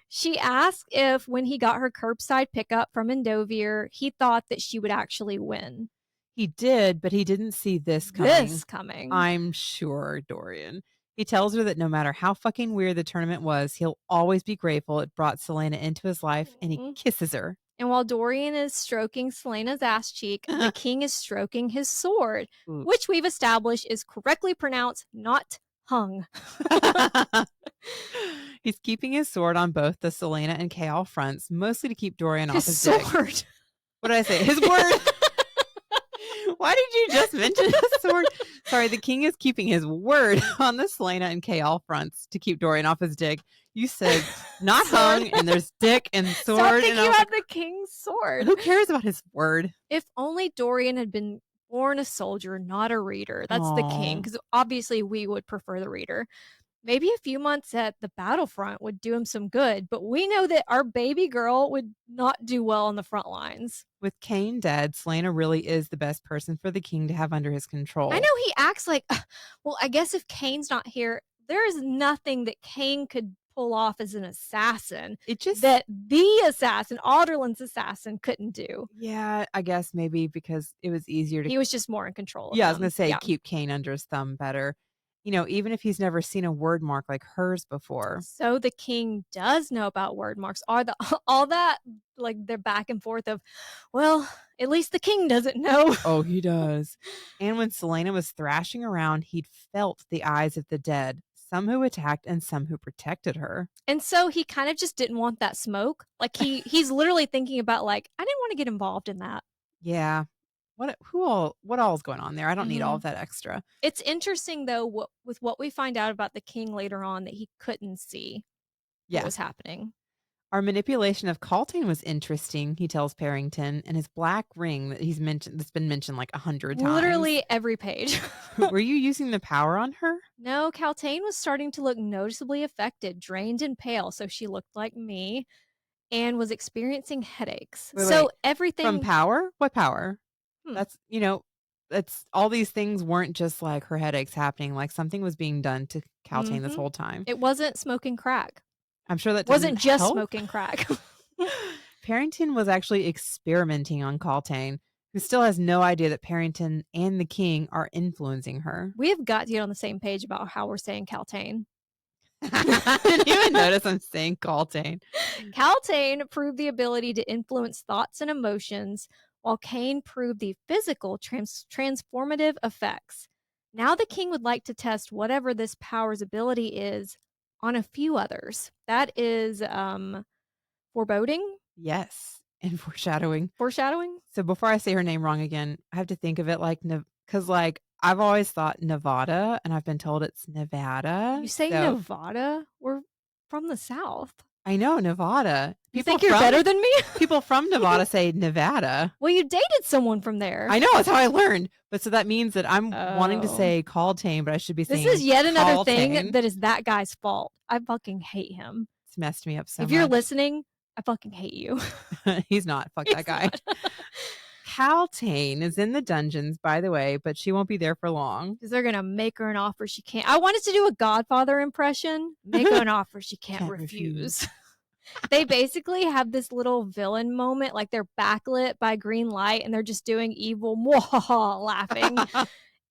She asked if when he got her curbside pickup from Endovier, he thought that she would actually win. He did, but he didn't see this coming. I'm sure, Dorian. He tells her that no matter how fucking weird the tournament was, he'll always be grateful it brought Celaena into his life, and he kisses her. And while Dorian is stroking Celaena's ass cheek, the king is stroking his sword, which we've established is correctly pronounced not hung. He's keeping his sword on both the Celaena and Chaol fronts, mostly to keep Dorian off his sword. Dick. What did I say? His word. Why did you just mention his sword? Sorry, the king is keeping his word on the Celaena and Chaol fronts to keep Dorian off his dick. You said not hung, and there's dick and sword. Stop thinking about the king's sword. Who cares about his word? If only Dorian had been born a soldier, not a reader. That's the king, because obviously we would prefer the reader. Maybe a few months at the battlefront would do him some good, but we know that our baby girl would not do well on the front lines. With Cain dead, Celaena really is the best person for the king to have under his control. I know he acts like, well, I guess if Cain's not here, there is nothing that Cain could pull off as an assassin. That the assassin, Alderlin's assassin, couldn't do. Yeah, I guess maybe because it was easier to... He was just more in control of I was going to say, keep Cain under his thumb better. You know, even if he's never seen a word mark like hers before. So the king does know about word marks. All that, like, they're back and forth of, well, at least the king doesn't know. Oh, he does. And when Celaena was thrashing around, he'd felt the eyes of the dead. Some who attacked and some who protected her. And so he kind of just didn't want that smoke. Like, he's literally thinking about, like, I didn't want to get involved in that. Yeah. What all is going on there? I don't need all of that extra. It's interesting, though, with what we find out about the king later on, that he couldn't see what was happening. Our manipulation of Kaltain was interesting, he tells Parrington, and his black ring that's been mentioned like 100 times. Literally every page. Were you using the power on her? No, Kaltain was starting to look noticeably affected, drained and pale, so she looked like me, and was experiencing headaches. Everything... From power? What power? That's, that's all these things weren't just like her headaches happening. Like something was being done to Kaltain this whole time. It wasn't smoking crack. I'm sure that wasn't just smoking crack. Parrington was actually experimenting on Kaltain, who still has no idea that Parrington and the king are influencing her. We have got to get on the same page about how we're saying Kaltain. I didn't even notice I'm saying Kaltain. Kaltain proved the ability to influence thoughts and emotions, while Cain proved the physical transformative effects. Now the king would like to test whatever this power's ability is on a few others. That is foreboding? Yes, and foreshadowing. Foreshadowing? So before I say her name wrong again, I have to think of it like, because like I've always thought Nevada, and I've been told it's Nevada. You say Nevada? We're from the South. I know, Nevada. You think you're better than me? People from Nevada say Nevada. Well, you dated someone from there. I know, that's how I learned. But so that means that I'm wanting to say Kaltain, but I should be saying this is yet another thing that is that guy's fault. I fucking hate him. It's messed me up so much. If you're listening, I fucking hate you. He's not. Fuck that guy. Kaltain is in the dungeons, by the way, but she won't be there for long. Because they're going to make her an offer she can't. I wanted to do a Godfather impression. Make her an offer she can't refuse. They basically have this little villain moment, like they're backlit by green light and they're just doing evil laughing.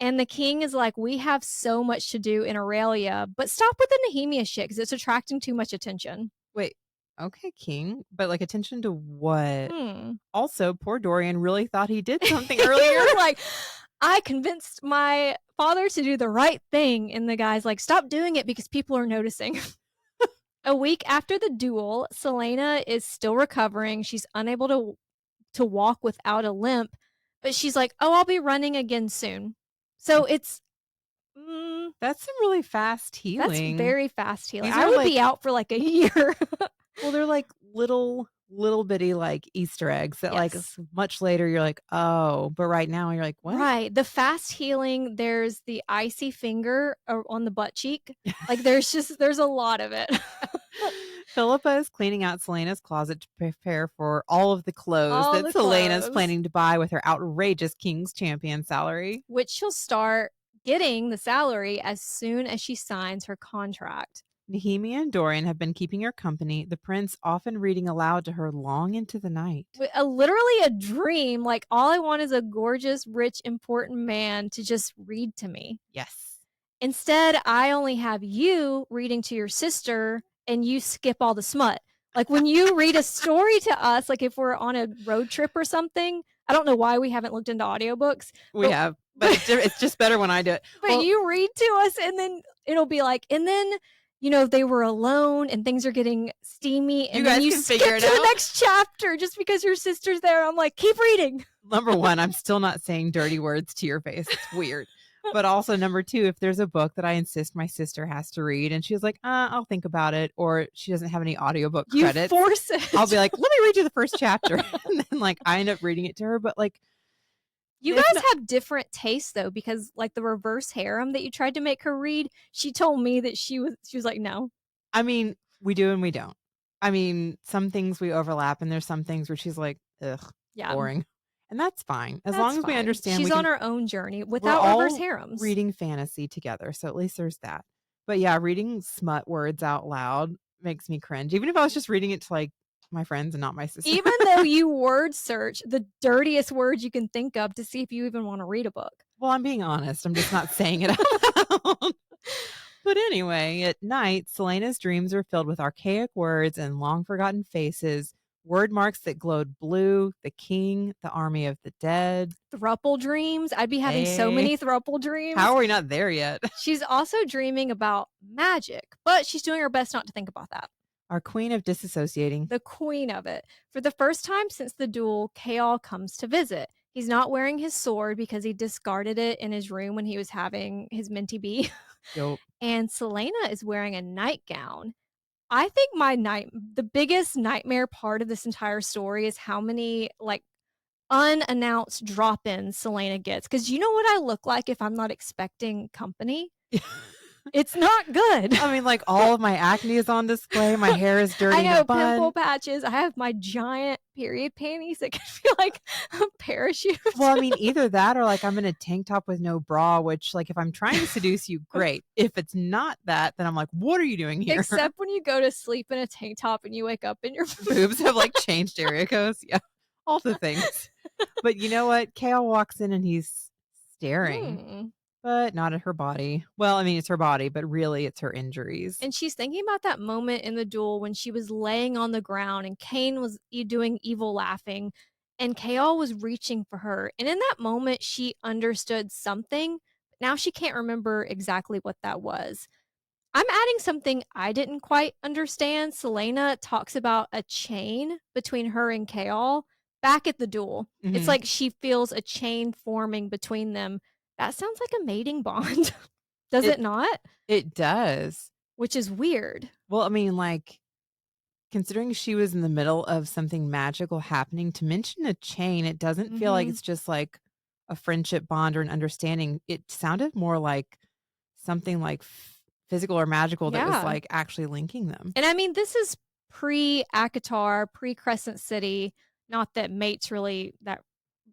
And the king is like, we have so much to do in Aurelia, but stop with the Nehemia shit because it's attracting too much attention. Wait, okay, king, but like attention to what? Also, poor Dorian really thought he did something earlier. He was like, I convinced my father to do the right thing. And the guy's like, stop doing it because people are noticing. A week after the duel, Celaena is still recovering. She's unable to walk without a limp, but she's like, oh, I'll be running again soon. So it's... that's some really fast healing. That's very fast healing. I would be out for like a year. Well, they're like little bitty like Easter eggs that like much later you're like, oh, but right now you're like, what? Right. The fast healing, there's the icy finger on the butt cheek. Like there's a lot of it. Philippa is cleaning out Celaena's closet to prepare for all of the clothes that Celaena's planning to buy with her outrageous King's Champion salary. Which she'll start getting the salary as soon as she signs her contract. Nehemia and Dorian have been keeping her company, the prince often reading aloud to her long into the night. Literally a dream. Like, all I want is a gorgeous, rich, important man to just read to me. Yes. Instead, I only have you reading to your sister, and you skip all the smut. Like, when you read a story to us, like if we're on a road trip or something, I don't know why we haven't looked into audiobooks. We have, but it's just better when I do it. But you read to us, and then it'll be like, and then, they were alone and things are getting steamy, and then you skip to the next chapter just because your sister's there. I'm like, keep reading. Number one, I'm still not saying dirty words to your face. It's weird. But also, number two, if there's a book that I insist my sister has to read and she's like, I'll think about it, or she doesn't have any audiobook credits, you force it. I'll be like, let me read you the first chapter. And then I end up reading it to her. But you guys have different tastes, though, because the reverse harem that you tried to make her read, she told me that she was like, no. I mean, we do and we don't. I mean, some things we overlap, and there's some things where she's like, ugh, boring. And that's fine. As long as we understand. She's on her own journey without reverse harems. Reading fantasy together. So at least there's that. But yeah, reading smut words out loud makes me cringe. Even if I was just reading it to my friends and not my sister. Even though you word search the dirtiest words you can think of to see if you even want to read a book. Well, I'm being honest. I'm just not saying it out loud. But anyway, at night, Celaena's dreams are filled with archaic words and long forgotten faces, word marks that glowed blue, the king, the army of the dead. Thruple dreams. I'd be having so many thruple dreams. How are we not there yet? She's also dreaming about magic, but she's doing her best not to think about that. Our queen of disassociating. The queen of it. For the first time since the duel, Chaol comes to visit. He's not wearing his sword because he discarded it in his room when he was having his minty bee. Yep. And Celaena is wearing a nightgown. I think the biggest nightmare part of this entire story is how many unannounced drop-ins Celaena gets. Because you know what I look like if I'm not expecting company? It's not good. I mean, all of my acne is on display. My hair is dirty. I know, pimple patches. I have my giant period panties that can feel like a parachute. Well, I mean, either that or I'm in a tank top with no bra, which if I'm trying to seduce you, great. If it's not that, then I'm like, what are you doing here? Except when you go to sleep in a tank top and you wake up and your boobs have changed area codes. Yeah, all the things. But you know what? Chaol walks in and he's staring. But not at her body. Well, I mean, it's her body, but really it's her injuries. And she's thinking about that moment in the duel when she was laying on the ground and Cain was doing evil laughing and Chaol was reaching for her. And in that moment, she understood something. But now she can't remember exactly what that was. I'm adding something I didn't quite understand. Celaena talks about a chain between her and Chaol back at the duel. Mm-hmm. It's like she feels a chain forming between them. That sounds like a mating bond. Does it not? It does. Which is weird. Well, I mean, considering she was in the middle of something magical happening, to mention a chain, it doesn't feel like it's just a friendship bond or an understanding. It sounded more like something physical or magical that was actually linking them. And I mean, this is pre-Akatar, pre-Crescent City. Not that mates really that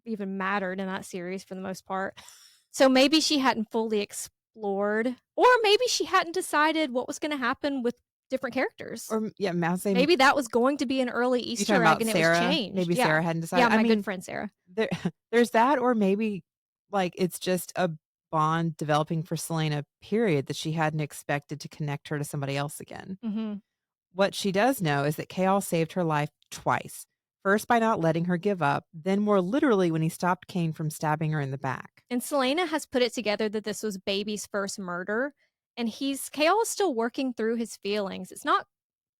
even mattered in that series for the most part. So maybe she hadn't fully explored, or maybe she hadn't decided what was going to happen with different characters. Or maybe that was going to be an early Easter egg and Sarah? It was changed. Maybe Sarah hadn't decided. Yeah, my good friend Sarah. There's that, or maybe it's just a bond developing for Celaena, period, that she hadn't expected to connect her to somebody else again. Mm-hmm. What she does know is that Chaol saved her life twice. First by not letting her give up, then more literally when he stopped Cain from stabbing her in the back. And Celaena has put it together that this was Baby's first murder, and Chaol is still working through his feelings. It's not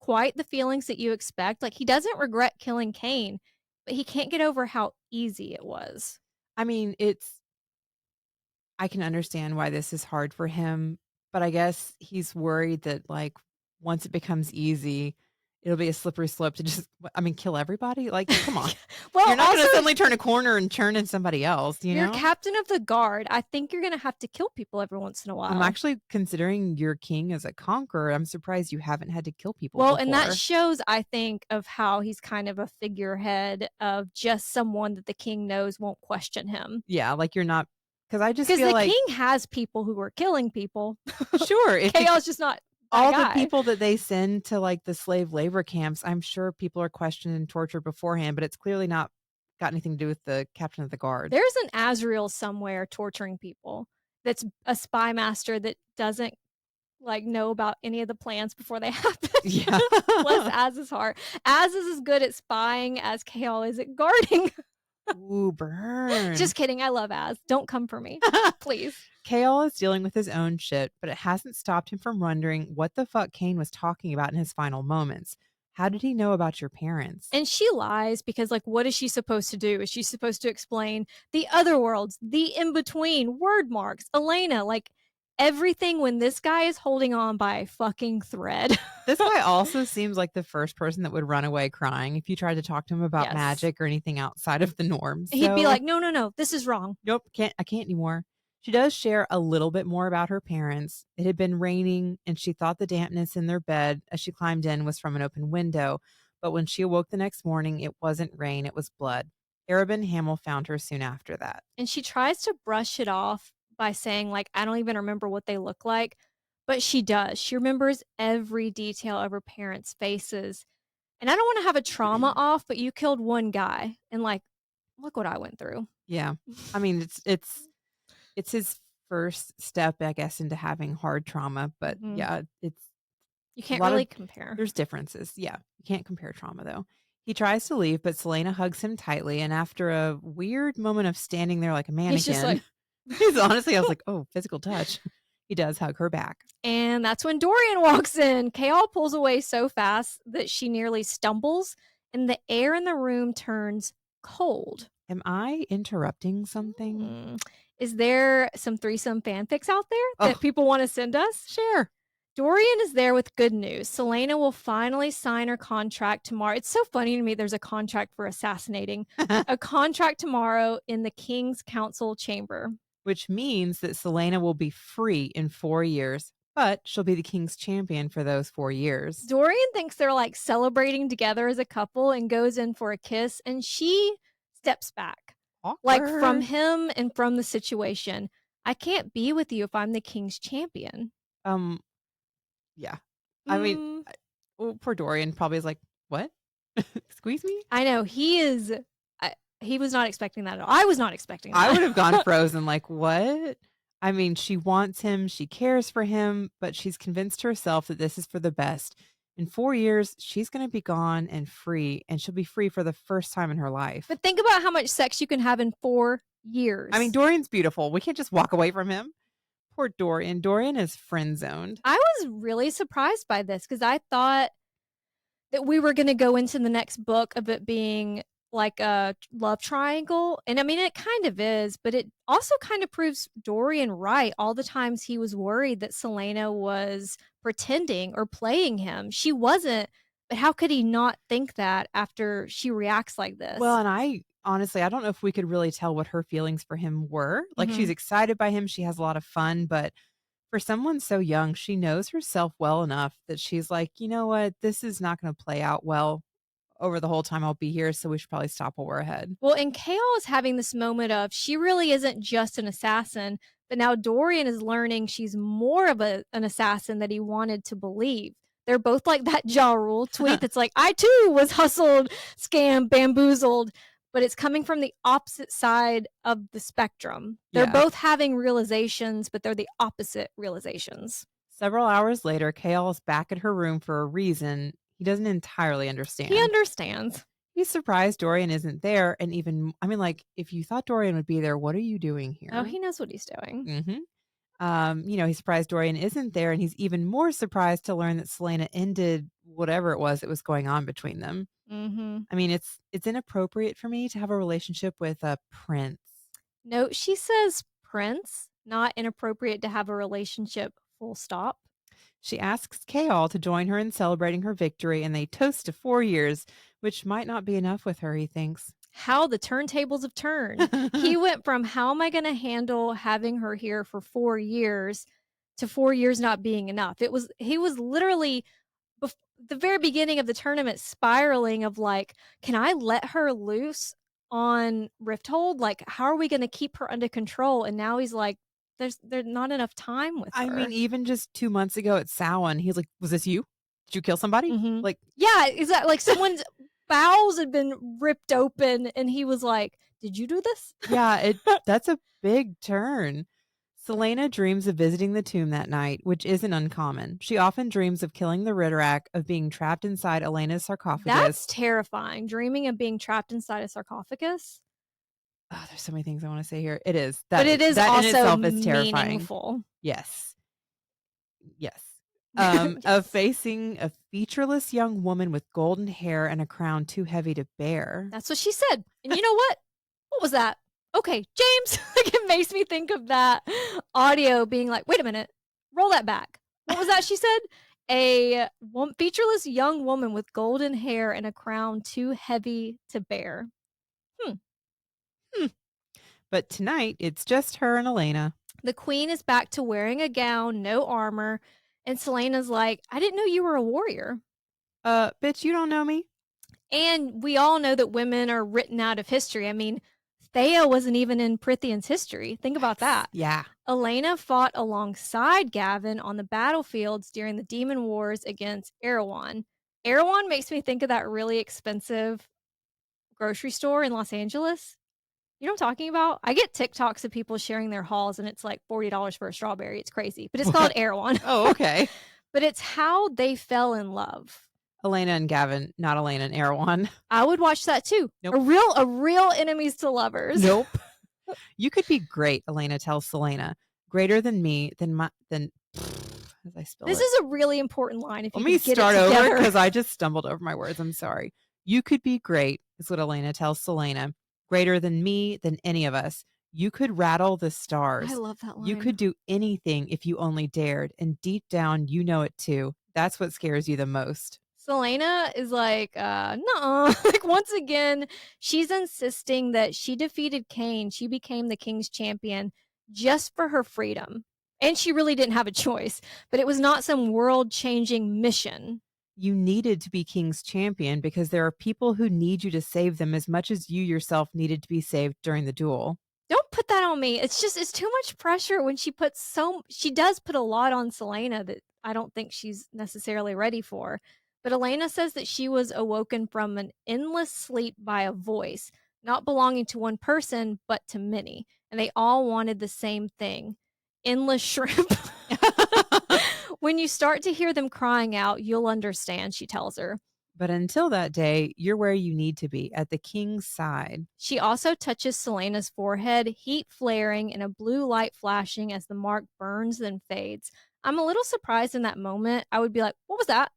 quite the feelings that you expect. He doesn't regret killing Cain, but he can't get over how easy it was. I mean, I can understand why this is hard for him, but I guess he's worried that once it becomes easy, it'll be a slippery slope to just, kill everybody. Like, come on. Well, you're not going to suddenly turn a corner and turn in somebody else. You're captain of the guard. I think you're going to have to kill people every once in a while. I'm actually considering your king as a conqueror. I'm surprised you haven't had to kill people. Well, before. And that shows, I think, of how he's kind of a figurehead of just someone that the king knows won't question him. Yeah, like you're not, because I just feel like the king has people who are killing people. Sure, Chaol's just not. All the people that they send to like the slave labor camps, I'm sure people are questioned and tortured beforehand, but it's clearly not got anything to do with the captain of the guard. There's an Azrael somewhere torturing people. That's a spy master that doesn't like know about any of the plans before they happen. Yeah. Bless Az's heart. Az is as good at spying as Chaol is at guarding. Ooh, burn. Just kidding. I love Az. Don't come for me. Please. Chaol is dealing with his own shit, but it hasn't stopped him from wondering what the fuck Cain was talking about in his final moments. How did he know about your parents? And she lies because, like, what is she supposed to do? Is she supposed to explain the other worlds, the in-between, word marks, Elena, like, everything when this guy is holding on by a fucking thread. This guy also seems like the first person that would run away crying if you tried to talk to him about magic or anything outside of the norms. He'd be like, no, this is wrong. Nope, I can't anymore. She does share a little bit more about her parents. It had been raining, and she thought the dampness in their bed as she climbed in was from an open window. But when she awoke the next morning, it wasn't rain, it was blood. Arabin Hamel found her soon after that. And she tries to brush it off by saying, like, I don't even remember what they look like. But she does. She remembers every detail of her parents' faces. And I don't want to have a trauma off, but you killed one guy. And, like, look what I went through. Yeah. I mean, it's his first step, I guess, into having hard trauma. But yeah, it's you can't really compare. There's differences. Yeah, you can't compare trauma though. He tries to leave, but Celaena hugs him tightly, and after a weird moment of standing there like a mannequin, he's just like, honestly, I was like, oh, physical touch. He does hug her back. And that's when Dorian walks in. Chaol pulls away so fast that she nearly stumbles, and the air in the room turns cold. Am I interrupting something? Is there some threesome fanfics out there that people want to send us? Sure. Dorian is there with good news. Celaena will finally sign her contract tomorrow. It's so funny to me there's a contract for assassinating. A contract tomorrow in the King's Council chamber. Which means that Celaena will be free in 4 years, but she'll be the king's champion for those 4 years. Dorian thinks they're like celebrating together as a couple and goes in for a kiss, and she steps back. Awkward. Like from him and from the situation. I can't be with you if I'm the king's champion. Yeah. I mean, poor Dorian probably is like, what? Squeeze me? I know. He was not expecting that at all. I was not expecting that. I would have gone frozen like, what? I mean, she wants him. She cares for him, but she's convinced herself that this is for the best. In 4 years, she's going to be gone and free, and she'll be free for the first time in her life. But think about how much sex you can have in 4 years. I mean, Dorian's beautiful. We can't just walk away from him. Poor Dorian. Dorian is friend-zoned. I was really surprised by this because I thought that we were going to go into the next book of it being like a love triangle. And I mean, it kind of is, but it also kind of proves Dorian right. All the times he was worried that Celaena was pretending or playing him. She wasn't, but how could he not think that after she reacts like this? Well, and honestly, I don't know if we could really tell what her feelings for him were. Like, she's excited by him. She has a lot of fun, but for someone so young, she knows herself well enough that she's like, you know what? This is not going to play out well over the whole time I'll be here, so we should probably stop while we're ahead. Well, and Chaol is having this moment of she really isn't just an assassin, but now Dorian is learning she's more of an assassin that he wanted to believe. They're both like that Ja Rule tweet that's like, I too was hustled, scammed, bamboozled, but it's coming from the opposite side of the spectrum. They're both having realizations, but they're the opposite realizations. Several hours later, Chaol is back at her room for a reason he doesn't entirely understand. He understands. He's surprised Dorian isn't there. And even, I mean, like, if you thought Dorian would be there, what are you doing here? Oh, he knows what he's doing. He's surprised Dorian isn't there. And he's even more surprised to learn that Celaena ended whatever it was that was going on between them. I mean, it's inappropriate for me to have a relationship with a prince. No, she says prince, not inappropriate to have a relationship, full stop. She asks Chaol to join her in celebrating her victory, and they toast to 4 years, which might not be enough with her, he thinks. How the turntables have turned. He went from how am I going to handle having her here for 4 years to 4 years not being enough. He was literally the very beginning of the tournament spiraling of like, can I let her loose on Rifthold? Like, how are we going to keep her under control? And now he's like, there's not enough time with her. I mean, even just 2 months ago at Samhain, he's like, was this you? Did you kill somebody? Mm-hmm. Like, yeah, is that like someone's bowels had been ripped open and he was like, did you do this? Yeah, that's a big turn. Celaena dreams of visiting the tomb that night, which isn't uncommon. She often dreams of killing the Ritterak, of being trapped inside Elena's sarcophagus. That's terrifying. Dreaming of being trapped inside a sarcophagus. Oh, there's so many things I want to say here. It is. But it is that also in itself is terrifying. Meaningful. Yes. Yes. Yes. Of facing a featureless young woman with golden hair and a crown too heavy to bear. That's what she said. And you know what? What was that? Okay, James. Like, it makes me think of that audio being like, wait a minute, roll that back. What was that she said? A featureless young woman with golden hair and a crown too heavy to bear. But tonight, it's just her and Elena. The queen is back to wearing a gown, no armor, and Celaena's like, I didn't know you were a warrior. Bitch, you don't know me? And we all know that women are written out of history. I mean, Thea wasn't even in Prithian's history. Think about that. Yeah. Elena fought alongside Gavin on the battlefields during the Demon Wars against Erewhon. Erewhon makes me think of that really expensive grocery store in Los Angeles. You know what I'm talking about? I get TikToks of people sharing their hauls and it's like $40 for a strawberry. It's crazy. But it's called Erewhon. Oh, okay. But it's how they fell in love. Elena and Gavin, not Elena and Erewhon. I would watch that too. Nope. A real enemies to lovers. Nope. You could be great, Elena tells Celaena. Greater than me, as I spell This it. is a really important line. If you Let me get start it over because I just stumbled over my words. I'm sorry. You could be great, is what Elena tells Celaena. Greater than me, than any of us. You could rattle the stars. I love that line. You could do anything if you only dared. And deep down, you know it too. That's what scares you the most. Celaena is like, nuh-uh. Like, once again, she's insisting that she defeated Cain. She became the king's champion just for her freedom. And she really didn't have a choice. But it was not some world-changing mission. You needed to be king's champion because there are people who need you to save them as much as you yourself needed to be saved during the duel. Don't put that on me. It's too much pressure when she does put a lot on Celaena that I don't think she's necessarily ready for. But Elena says that she was awoken from an endless sleep by a voice, not belonging to one person, but to many. And they all wanted the same thing. Endless shrimp. When you start to hear them crying out, you'll understand, she tells her. But until that day, you're where you need to be, at the king's side. She also touches Celaena's forehead, heat flaring and a blue light flashing as the mark burns then fades. I'm a little surprised in that moment. I would be like, what was that?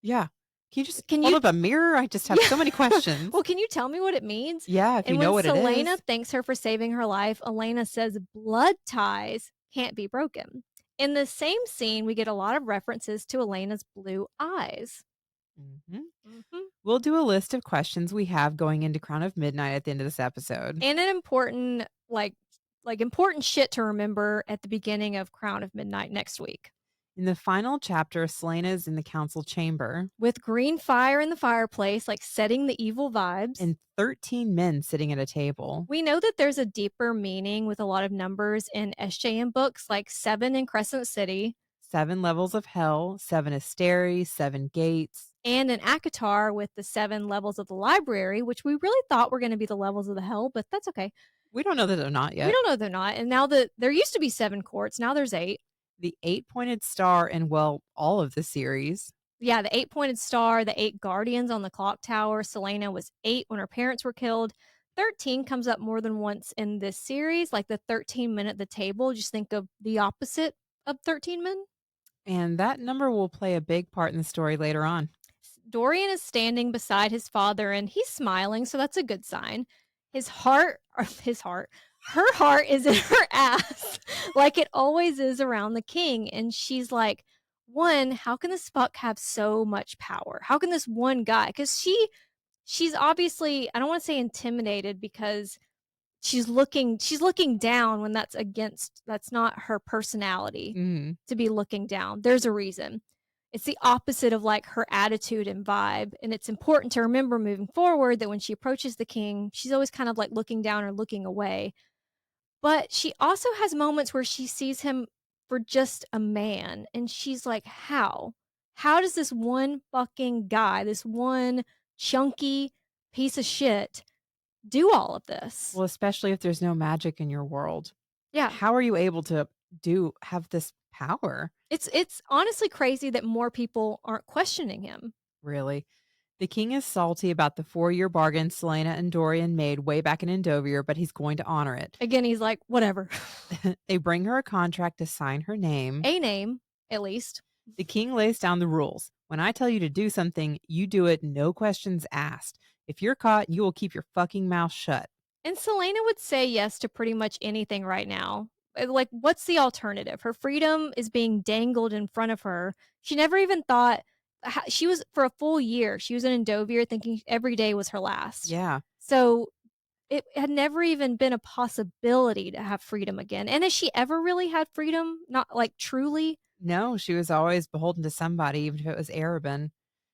Yeah. Can you hold up a mirror? I just have so many questions. Well, can you tell me what it means? Yeah, if you know what it is. And when Celaena thanks her for saving her life, Elena says blood ties can't be broken. In the same scene, we get a lot of references to Elena's blue eyes. We'll do a list of questions we have going into Crown of Midnight at the end of this episode. And an important, important shit to remember at the beginning of Crown of Midnight next week. In the final chapter, Celaena is in the council chamber. With green fire in the fireplace, like setting the evil vibes. And 13 men sitting at a table. We know that there's a deeper meaning with a lot of numbers in SJM books, like 7 in Crescent City. 7 levels of hell, 7 asteries, 7 gates. And in ACOTAR with the 7 levels of the library, which we really thought were going to be the levels of the hell, but that's okay. We don't know that they're not yet. We don't know they're not. And now that there used to be 7 courts, now there's 8. The 8-pointed star in, well, all of the series. Yeah, the 8-pointed star, the 8 guardians on the clock tower. Celaena was 8 when her parents were killed. 13 comes up more than once in this series, like the 13 men at the table. Just think of the opposite of 13 men. And that number will play a big part in the story later on. Dorian is standing beside his father and he's smiling, so that's a good sign. Her heart is in her ass, like it always is around the king. And she's like, one, how can this fuck have so much power? How can this one guy? Because she's obviously, I don't want to say intimidated because she's looking down when that's not her personality to be looking down. There's a reason. It's the opposite of like her attitude and vibe. And it's important to remember moving forward that when she approaches the king, she's always kind of like looking down or looking away. But she also has moments where she sees him for just a man. And she's like, how? How does this one fucking guy, this one chunky piece of shit, do all of this? Well, especially if there's no magic in your world. Yeah. How are you able to have this power? It's honestly crazy that more people aren't questioning him. Really? The king is salty about the 4-year bargain Celaena and Dorian made way back in Endovir, but he's going to honor it. Again, he's like, whatever. They bring her a contract to sign her name. A name, at least. The king lays down the rules. When I tell you to do something, you do it, no questions asked. If you're caught, you will keep your fucking mouth shut. And Celaena would say yes to pretty much anything right now. Like, what's the alternative? Her freedom is being dangled in front of her. She never even thought, she was, for a full year, she was in Endovir thinking every day was her last. Yeah. So it had never even been a possibility to have freedom again. And has she ever really had freedom? Not like truly? No, she was always beholden to somebody, even if it was Arabin.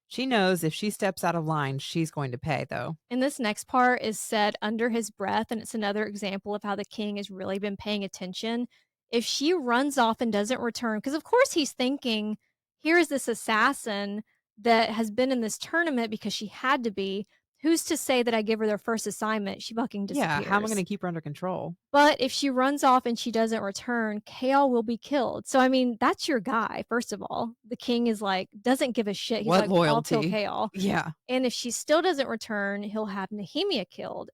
She knows if she steps out of line, she's going to pay, though. And this next part is said under his breath, and it's another example of how the king has really been paying attention. If she runs off and doesn't return, because of course he's thinking, here is this assassin that has been in this tournament because she had to be. Who's to say that I give her their first assignment? She fucking disappears. Yeah, how am I going to keep her under control? But if she runs off and she doesn't return, Chaol will be killed. So, I mean, that's your guy, first of all. The king is like, doesn't give a shit. He's what like, loyalty? I'll kill Chaol. Yeah. And if she still doesn't return, he'll have Nehemia killed.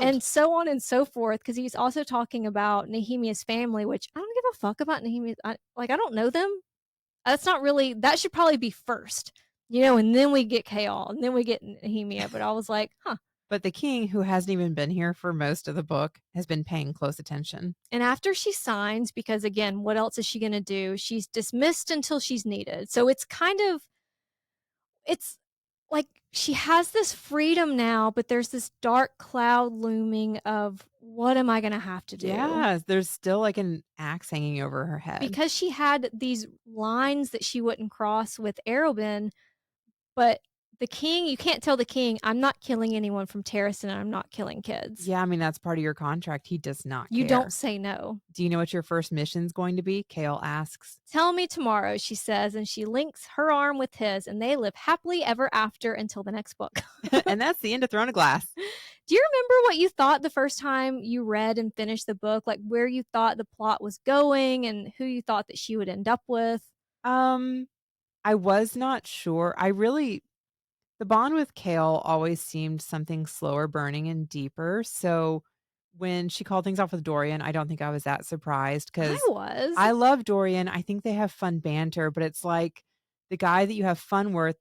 And so on and so forth. Because he's also talking about Nehemia's family, which I don't give a fuck about Nehemia. I don't know them. That's not really, that should probably be first. And then we get Chaol, and then we get Nehemia. But I was like, huh. But the king, who hasn't even been here for most of the book, has been paying close attention. And after she signs, because again, what else is she going to do? She's dismissed until she's needed. So it's like she has this freedom now, but there's this dark cloud looming of what am I going to have to do? Yeah, there's still like an axe hanging over her head. Because she had these lines that she wouldn't cross with Arobin, but the king, you can't tell the king, I'm not killing anyone from Terrasen and I'm not killing kids. Yeah, I mean, that's part of your contract. He does not care. You don't say no. Do you know what your first mission's going to be? Chaol asks. Tell me tomorrow, she says, and she links her arm with his, and they live happily ever after until the next book. And that's the end of Throne of Glass. Do you remember what you thought the first time you read and finished the book? Like where you thought the plot was going and who you thought that she would end up with? I was not sure. The bond with Chaol always seemed something slower burning and deeper. So when she called things off with Dorian, I don't think I was that surprised because I love Dorian. I think they have fun banter, but it's like the guy that you have fun with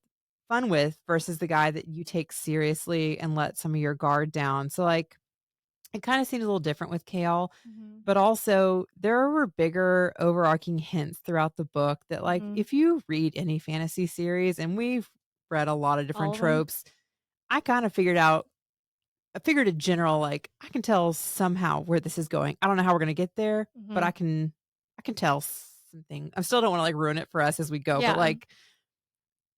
versus the guy that you take seriously and let some of your guard down. So like it kind of seemed a little different with Chaol, but also there were bigger overarching hints throughout the book that like if you read any fantasy series, and we've read a lot of different tropes, I kind of figured a general, like I can tell somehow where this is going. I don't know how we're going to get there, but I can tell something. I still don't want to like ruin it for us as we go, but like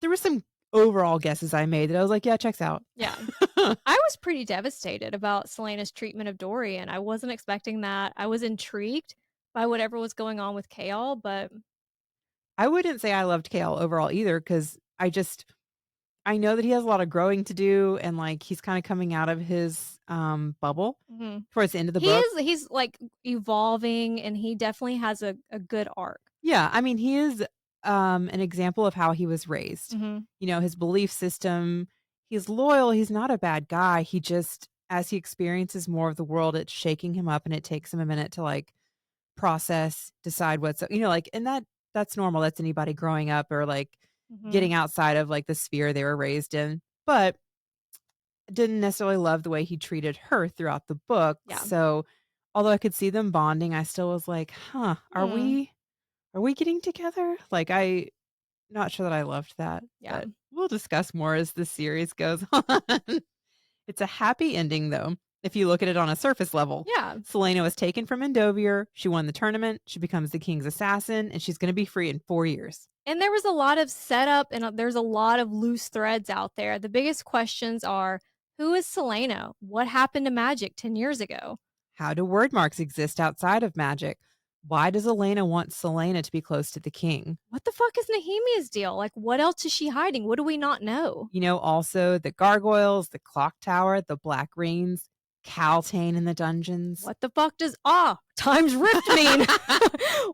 there were some overall guesses I made that I was like, yeah, checks out. Yeah. I was pretty devastated about Celaena's treatment of Dorian. I wasn't expecting that. I was intrigued by whatever was going on with Chaol, but I wouldn't say I loved Chaol overall either, because I know that he has a lot of growing to do, and like he's kind of coming out of his bubble towards the end of the book. He's like evolving, and he definitely has a good arc. Yeah, I mean, he is an example of how he was raised. His belief system. He's loyal. He's not a bad guy. He just, as he experiences more of the world, it's shaking him up, and it takes him a minute to like process, decide what's and that's normal. That's anybody growing up or like getting outside of like the sphere they were raised in. But didn't necessarily love the way he treated her throughout the book. Yeah. So although I could see them bonding, I still was like, are we are we getting together? Like, I not sure that I loved that, Yeah. but we'll discuss more as the series goes on. It's a happy ending, though, if you look at it on a surface level. Yeah. Celaena was taken from Endovier. She won the tournament. She becomes the king's assassin, and she's going to be free in 4 years. And there was a lot of setup, and there's a lot of loose threads out there. The biggest questions are, who is Celaena? What happened to magic 10 years ago? How do word marks exist outside of magic? Why does Elena want Celaena to be close to the king? What the fuck is Nehemia's deal? Like, what else is she hiding? What do we not know? You know, also the gargoyles, the clock tower, the black rings, Kaltain in the dungeons. What the fuck does times ripped mean?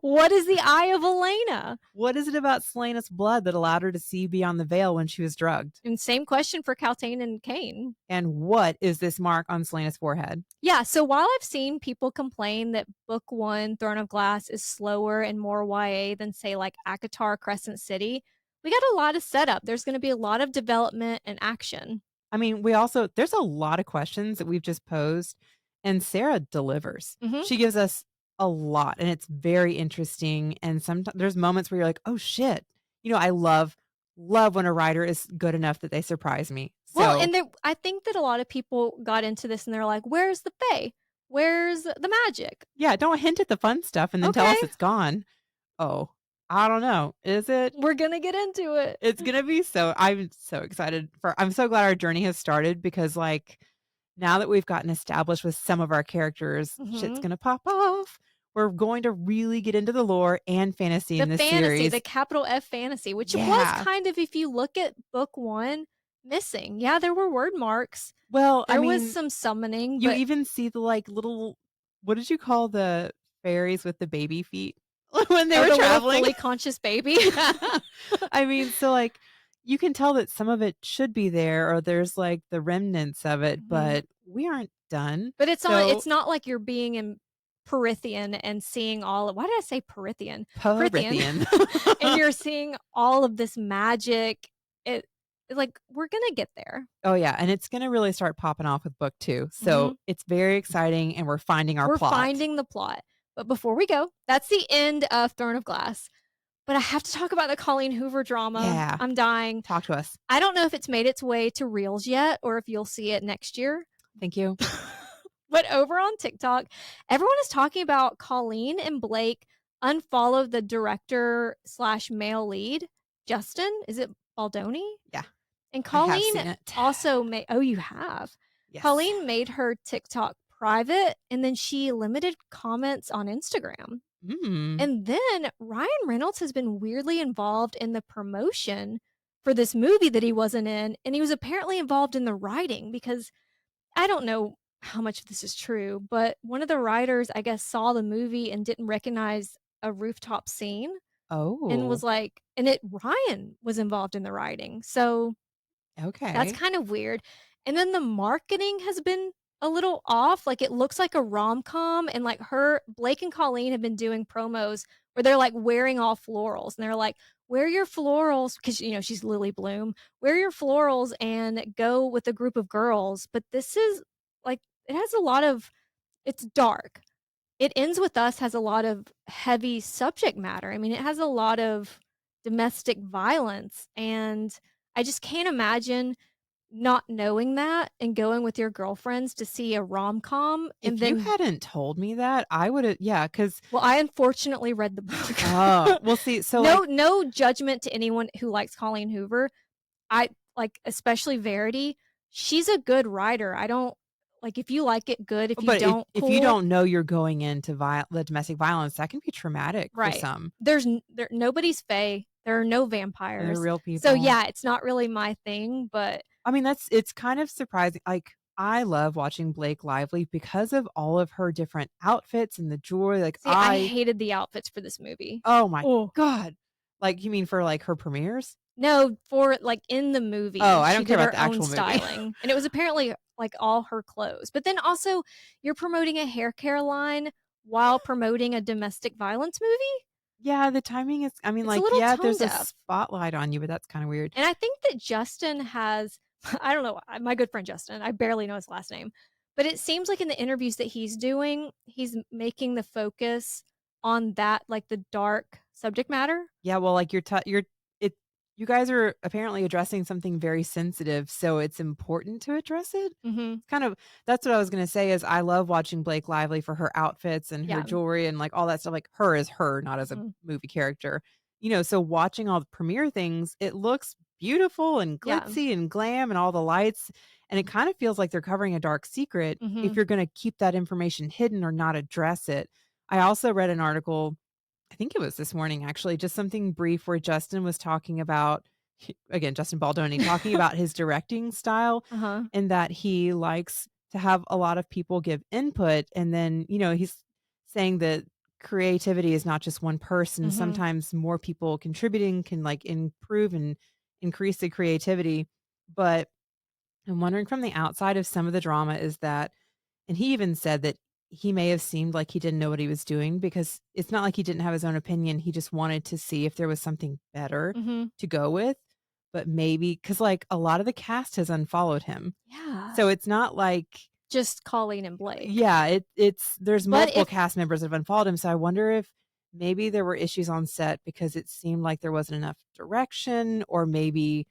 What is the Eye of Elena? What is it about Celaena's blood that allowed her to see beyond the veil when she was drugged? And same question for Kaltain and Cain. And what is this mark on Celaena's forehead? Yeah, so while I've seen people complain that Book 1, Throne of Glass, is slower and more YA than, say, like ACOTAR Crescent City, we got a lot of setup. There's going to be a lot of development and action. I mean, there's a lot of questions that we've just posed, and Sarah delivers. Mm-hmm. She gives us a lot, and it's very interesting. And sometimes there's moments where you're like, oh shit. You know, I love when a writer is good enough that they surprise me. So, well, and I think that a lot of people got into this and they're like, where's the fae? Where's the magic? Yeah, don't hint at the fun stuff and then tell us it's gone. Oh, I don't know. Is it? We're going to get into it. It's going to be I'm so excited I'm so glad our journey has started, because like now that we've gotten established with some of our characters, shit's going to pop off. We're going to really get into the lore and fantasy in this series. The capital F fantasy, which was kind of, if you look at Book 1, missing. Yeah, there were word marks. Well, there was some summoning. You even see the like little, what did you call the fairies with the baby feet? When they were traveling, fully conscious baby. I mean, so like you can tell that some of it should be there, or there's like the remnants of it, but we aren't done. But it's not like you're being in Perithian and seeing why did I say Perithian? Perithian. And you're seeing all of this magic. Like, we're gonna get there. Oh yeah, and it's gonna really start popping off with Book 2. So it's very exciting, and we're finding our plot. We're finding the plot. But before we go, that's the end of Throne of Glass. But I have to talk about the Colleen Hoover drama. Yeah. I'm dying. Talk to us. I don't know if it's made its way to Reels yet, or if you'll see it next year. Thank you. But over on TikTok, everyone is talking about Colleen and Blake unfollowed the director / male lead, Justin. Is it Baldoni? Yeah. And Colleen also made. Oh, you have. Yes. Colleen made her TikTok private, and then she limited comments on Instagram. And then Ryan Reynolds has been weirdly involved in the promotion for this movie that he wasn't in, and he was apparently involved in the writing, because I don't know how much of this is true, but one of the writers, I guess, saw the movie and didn't recognize a rooftop scene. Oh. And was like, Ryan was involved in the writing. So okay, that's kind of weird. And then the marketing has been a little off. Like, it looks like a rom-com, and like Blake and Colleen have been doing promos where they're like wearing all florals, and they're like, wear your florals, because she's Lily Bloom, wear your florals and go with a group of girls. But this is like, it has a lot of, it's dark. It Ends With Us has a lot of heavy subject matter. I mean, it has a lot of domestic violence, and I just can't imagine not knowing that and going with your girlfriends to see a rom-com. If you hadn't told me that, I would have, because... Well, I unfortunately read the book. Oh, we'll see. So no judgment to anyone who likes Colleen Hoover. I like, especially Verity. She's a good writer. I don't, like, if you like it, good. If you don't, if you don't know you're going into the domestic violence, that can be traumatic for some. Nobody's fae. There are no vampires. They're real people. So yeah, it's not really my thing, but I mean, it's kind of surprising. Like, I love watching Blake Lively because of all of her different outfits and the jewelry. Like, I hated the outfits for this movie. Oh my God. Like, you mean for like her premieres? No, for like in the movie. Oh, I don't care about the actual movie. Styling. And it was apparently like all her clothes. But then also, you're promoting a hair care line while promoting a domestic violence movie? Yeah, the timing is, I mean, it's there's a spotlight on you, but that's kind of weird. And I think that Justin has, I don't know, my good friend Justin, I barely know his last name, but it seems like in the interviews that he's doing, he's making the focus on that, like the dark subject matter. Yeah, well, like you guys are apparently addressing something very sensitive, so it's important to address it. That's what I was going to say is I love watching Blake Lively for her outfits and her jewelry and like all that stuff. Like her is her, not as a movie character. So watching all the premiere things, it looks beautiful and glitzy and glam and all the lights. And it kind of feels like they're covering a dark secret if you're going to keep that information hidden or not address it. I also read an article, I think it was this morning, actually, just something brief where Justin was talking about, again, Justin Baldoni, talking about his directing style and that he likes to have a lot of people give input. And then, he's saying that creativity is not just one person. Sometimes more people contributing can like improve and increase the creativity. But I'm wondering from the outside if some of the drama is that, and he even said that he may have seemed like he didn't know what he was doing because it's not like he didn't have his own opinion. He just wanted to see if there was something better to go with. But maybe because like a lot of the cast has unfollowed him. Yeah. So it's not like just Colleen and Blake. Yeah, there's multiple cast members that have unfollowed him. So I wonder if maybe there were issues on set because it seemed like there wasn't enough direction, or maybe,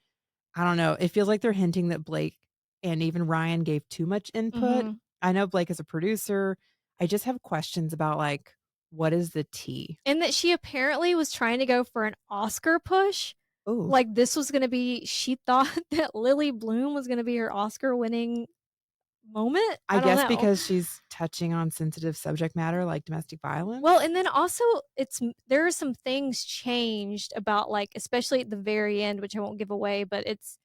I don't know. It feels like they're hinting that Blake and even Ryan gave too much input. I know Blake is a producer. I just have questions about like, what is the tea? And that she apparently was trying to go for an Oscar push. Ooh. Like this was going to be, she thought that Lily Bloom was going to be her Oscar winning moment. I guess because she's touching on sensitive subject matter like domestic violence. Well, and then also there are some things changed about like, especially at the very end, which I won't give away, but it's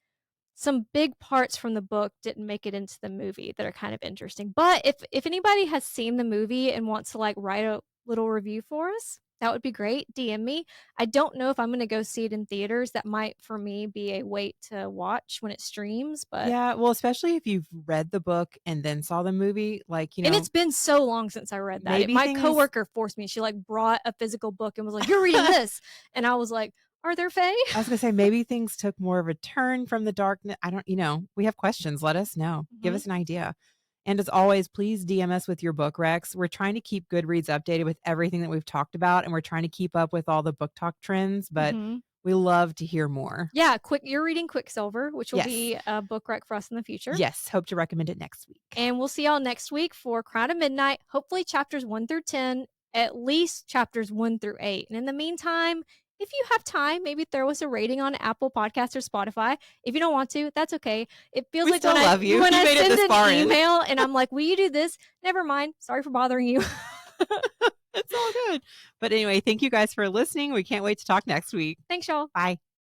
some big parts from the book didn't make it into the movie that are kind of interesting. But if anybody has seen the movie and wants to like write a little review for us, that would be great. DM me. I don't know if I'm going to go see it in theaters. That might, for me, be a wait to watch when it streams. But yeah, well, especially if you've read the book and then saw the movie, like, and it's been so long since I read that. My coworker forced me. She like brought a physical book and was like, "You're reading this," and I was like, "Are there fae?" I was gonna say maybe things took more of a turn from the darkness. I don't, we have questions. Let us know. Give us an idea. And as always, please DM us with your book recs. We're trying to keep Goodreads updated with everything that we've talked about, and we're trying to keep up with all the book talk trends, but we love to hear more. Yeah, you're reading Quicksilver, which will be a book rec for us in the future. Yes, hope to recommend it next week. And we'll see y'all next week for Crown of Midnight, hopefully chapters 1 through 10, at least chapters 1 through 8. And in the meantime, if you have time, maybe throw us a rating on Apple Podcasts or Spotify. If you don't want to, that's okay. It feels like when I send an email and I'm like, will you do this? Never mind. Sorry for bothering you. It's all good. But anyway, thank you guys for listening. We can't wait to talk next week. Thanks, y'all. Bye.